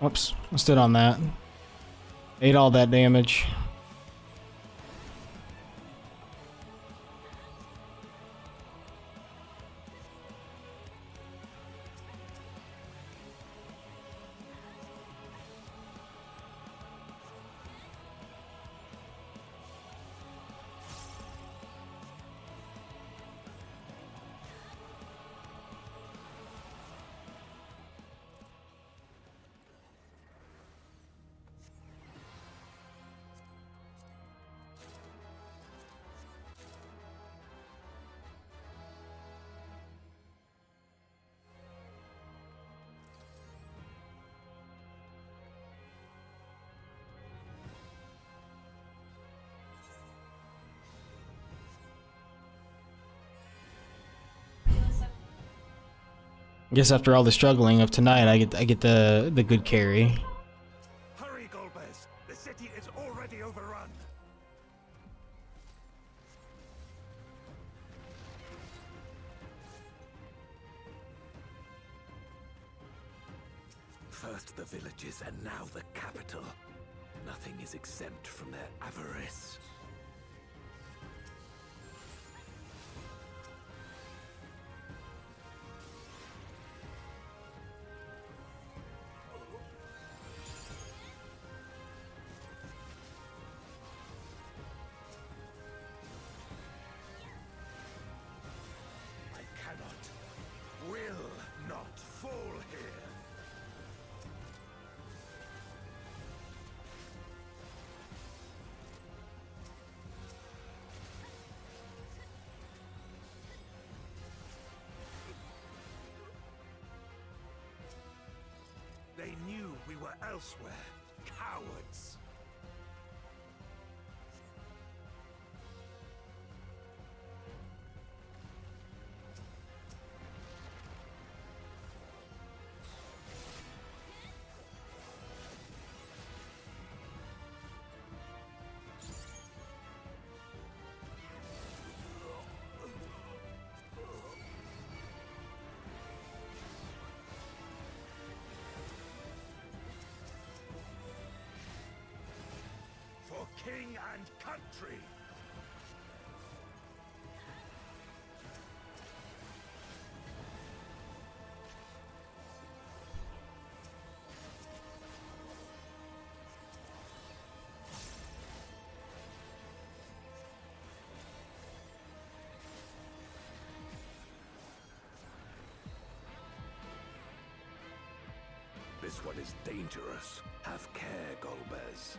Oops, I stood on that. Ate all that damage. I guess after all the struggling of tonight, I get the good carry. Hurry, Golbez! The city is already overrun. First the villages and now the capital. Nothing is exempt from their avarice. Will not fall here. They knew we were elsewhere. Cowards. For king and country. This one is dangerous. Have care, Golbez.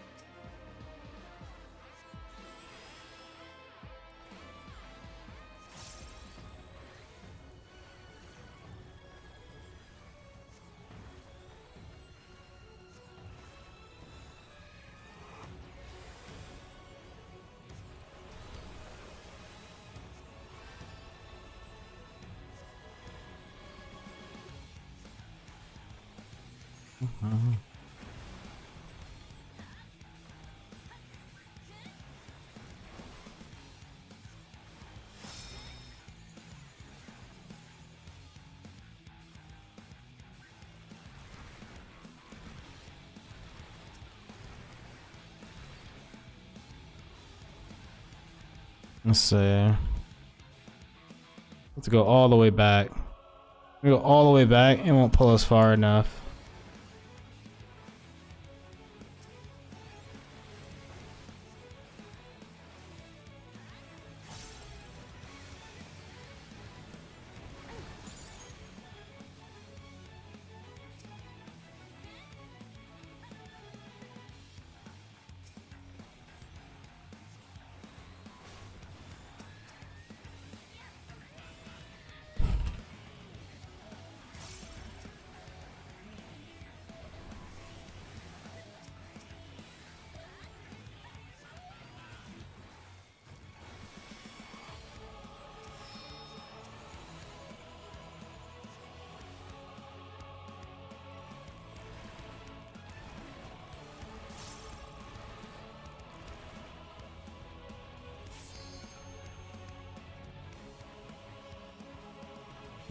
Mhm. Let's see. Let's go all the way back. We go all the way back. It won't pull us far enough.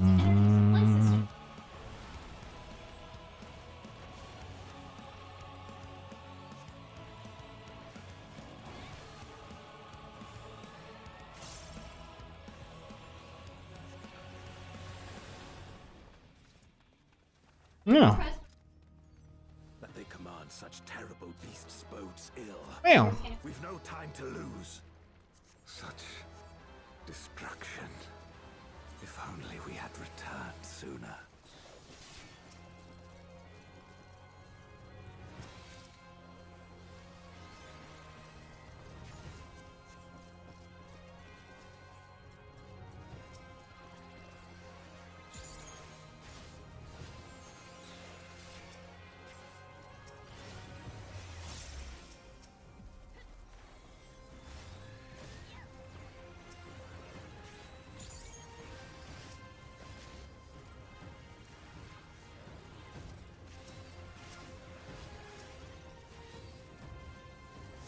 Mhm. Yeah. That they command such terrible beasts bodes ill. Well. We've no time to lose. Such destruction. If only we had returned sooner.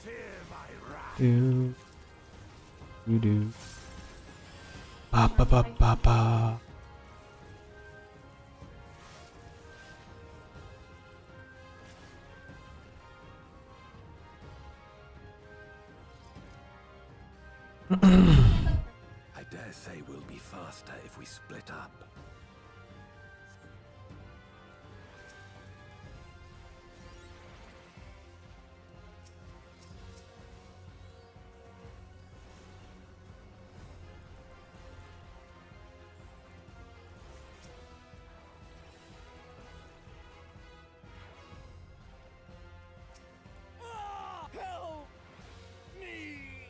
Fear my wrath. Do. You do. Ba ba ba ba ba. I dare say we'll be faster if we split up. Help me!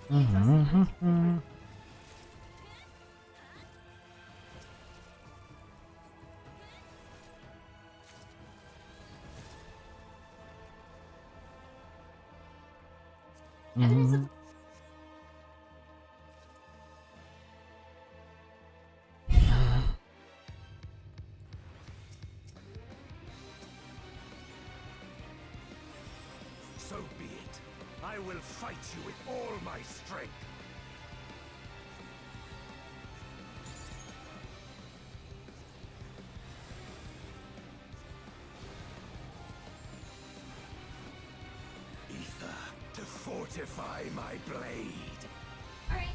Mhm. Mhm. So be it. I will fight you with all my strength. Ether to fortify my blade. Alright.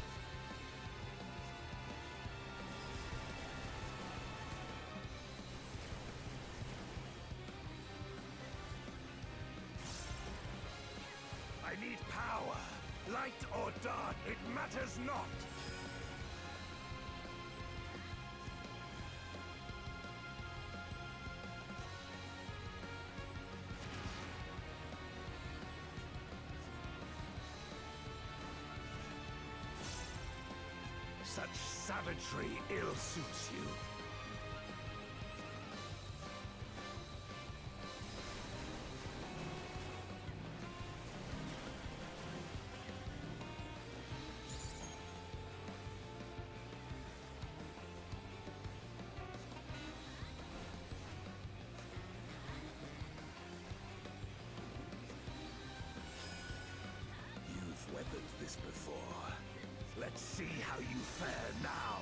I need power. Light or dark, it matters not. Such savagery ill suits you. You've weathered this before. Let's see how you fare now.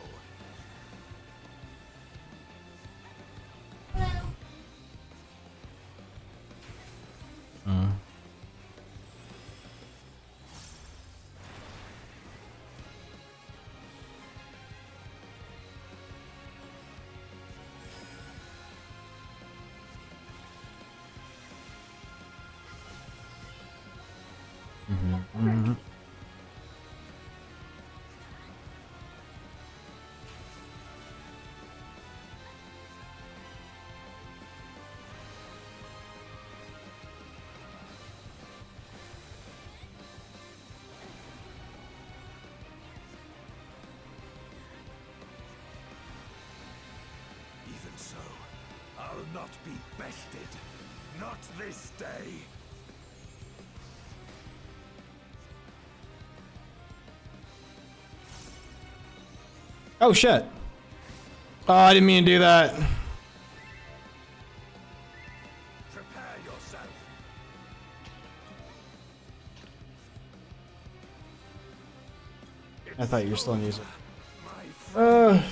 Even so, I'll not be bested. Not this day. Oh shit. Oh, I didn't mean to do that. Prepare yourself. I thought you were still in music. My friend.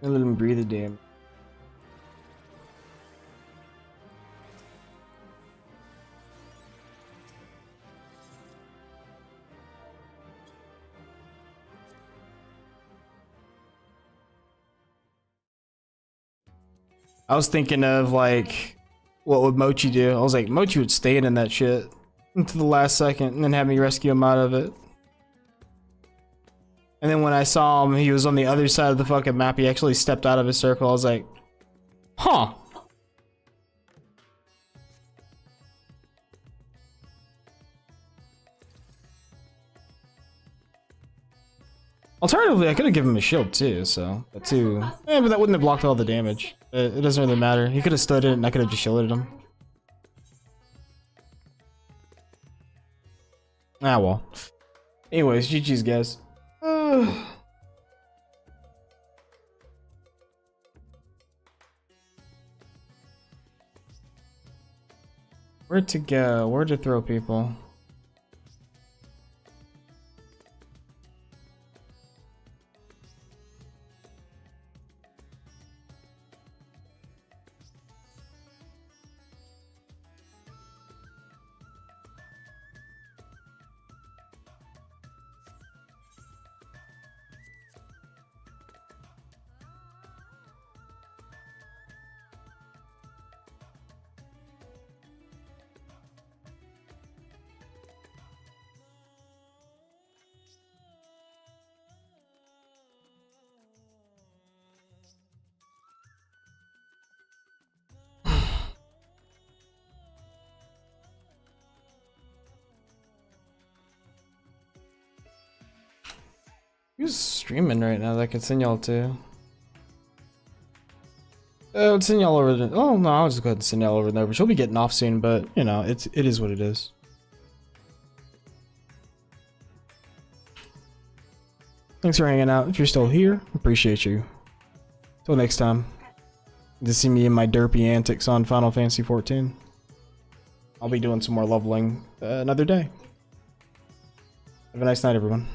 Let him breathe a damn. I was thinking of like, what would Mochi do? I was like, Mochi would stay in that shit until the last second and then have me rescue him out of it. And then when I saw him, he was on the other side of the fucking map. He actually stepped out of his circle. I was like, huh. Alternatively, I could have given him a shield too, so that too. But that wouldn't have blocked all the damage. It doesn't really matter. He could have stood it and I could have just shielded him. Ah well. Anyways, GG's guys. Where to go? Where to throw people? Who's streaming right now that I could send y'all to? I'll send y'all over to. Oh no, I'll just go ahead and send y'all over there. But she'll be getting off soon. But you know, it is what it is. Thanks for hanging out. If you're still here, appreciate you. Till next time. To see me in my derpy antics on Final Fantasy XIV. I'll be doing some more leveling another day. Have a nice night, everyone.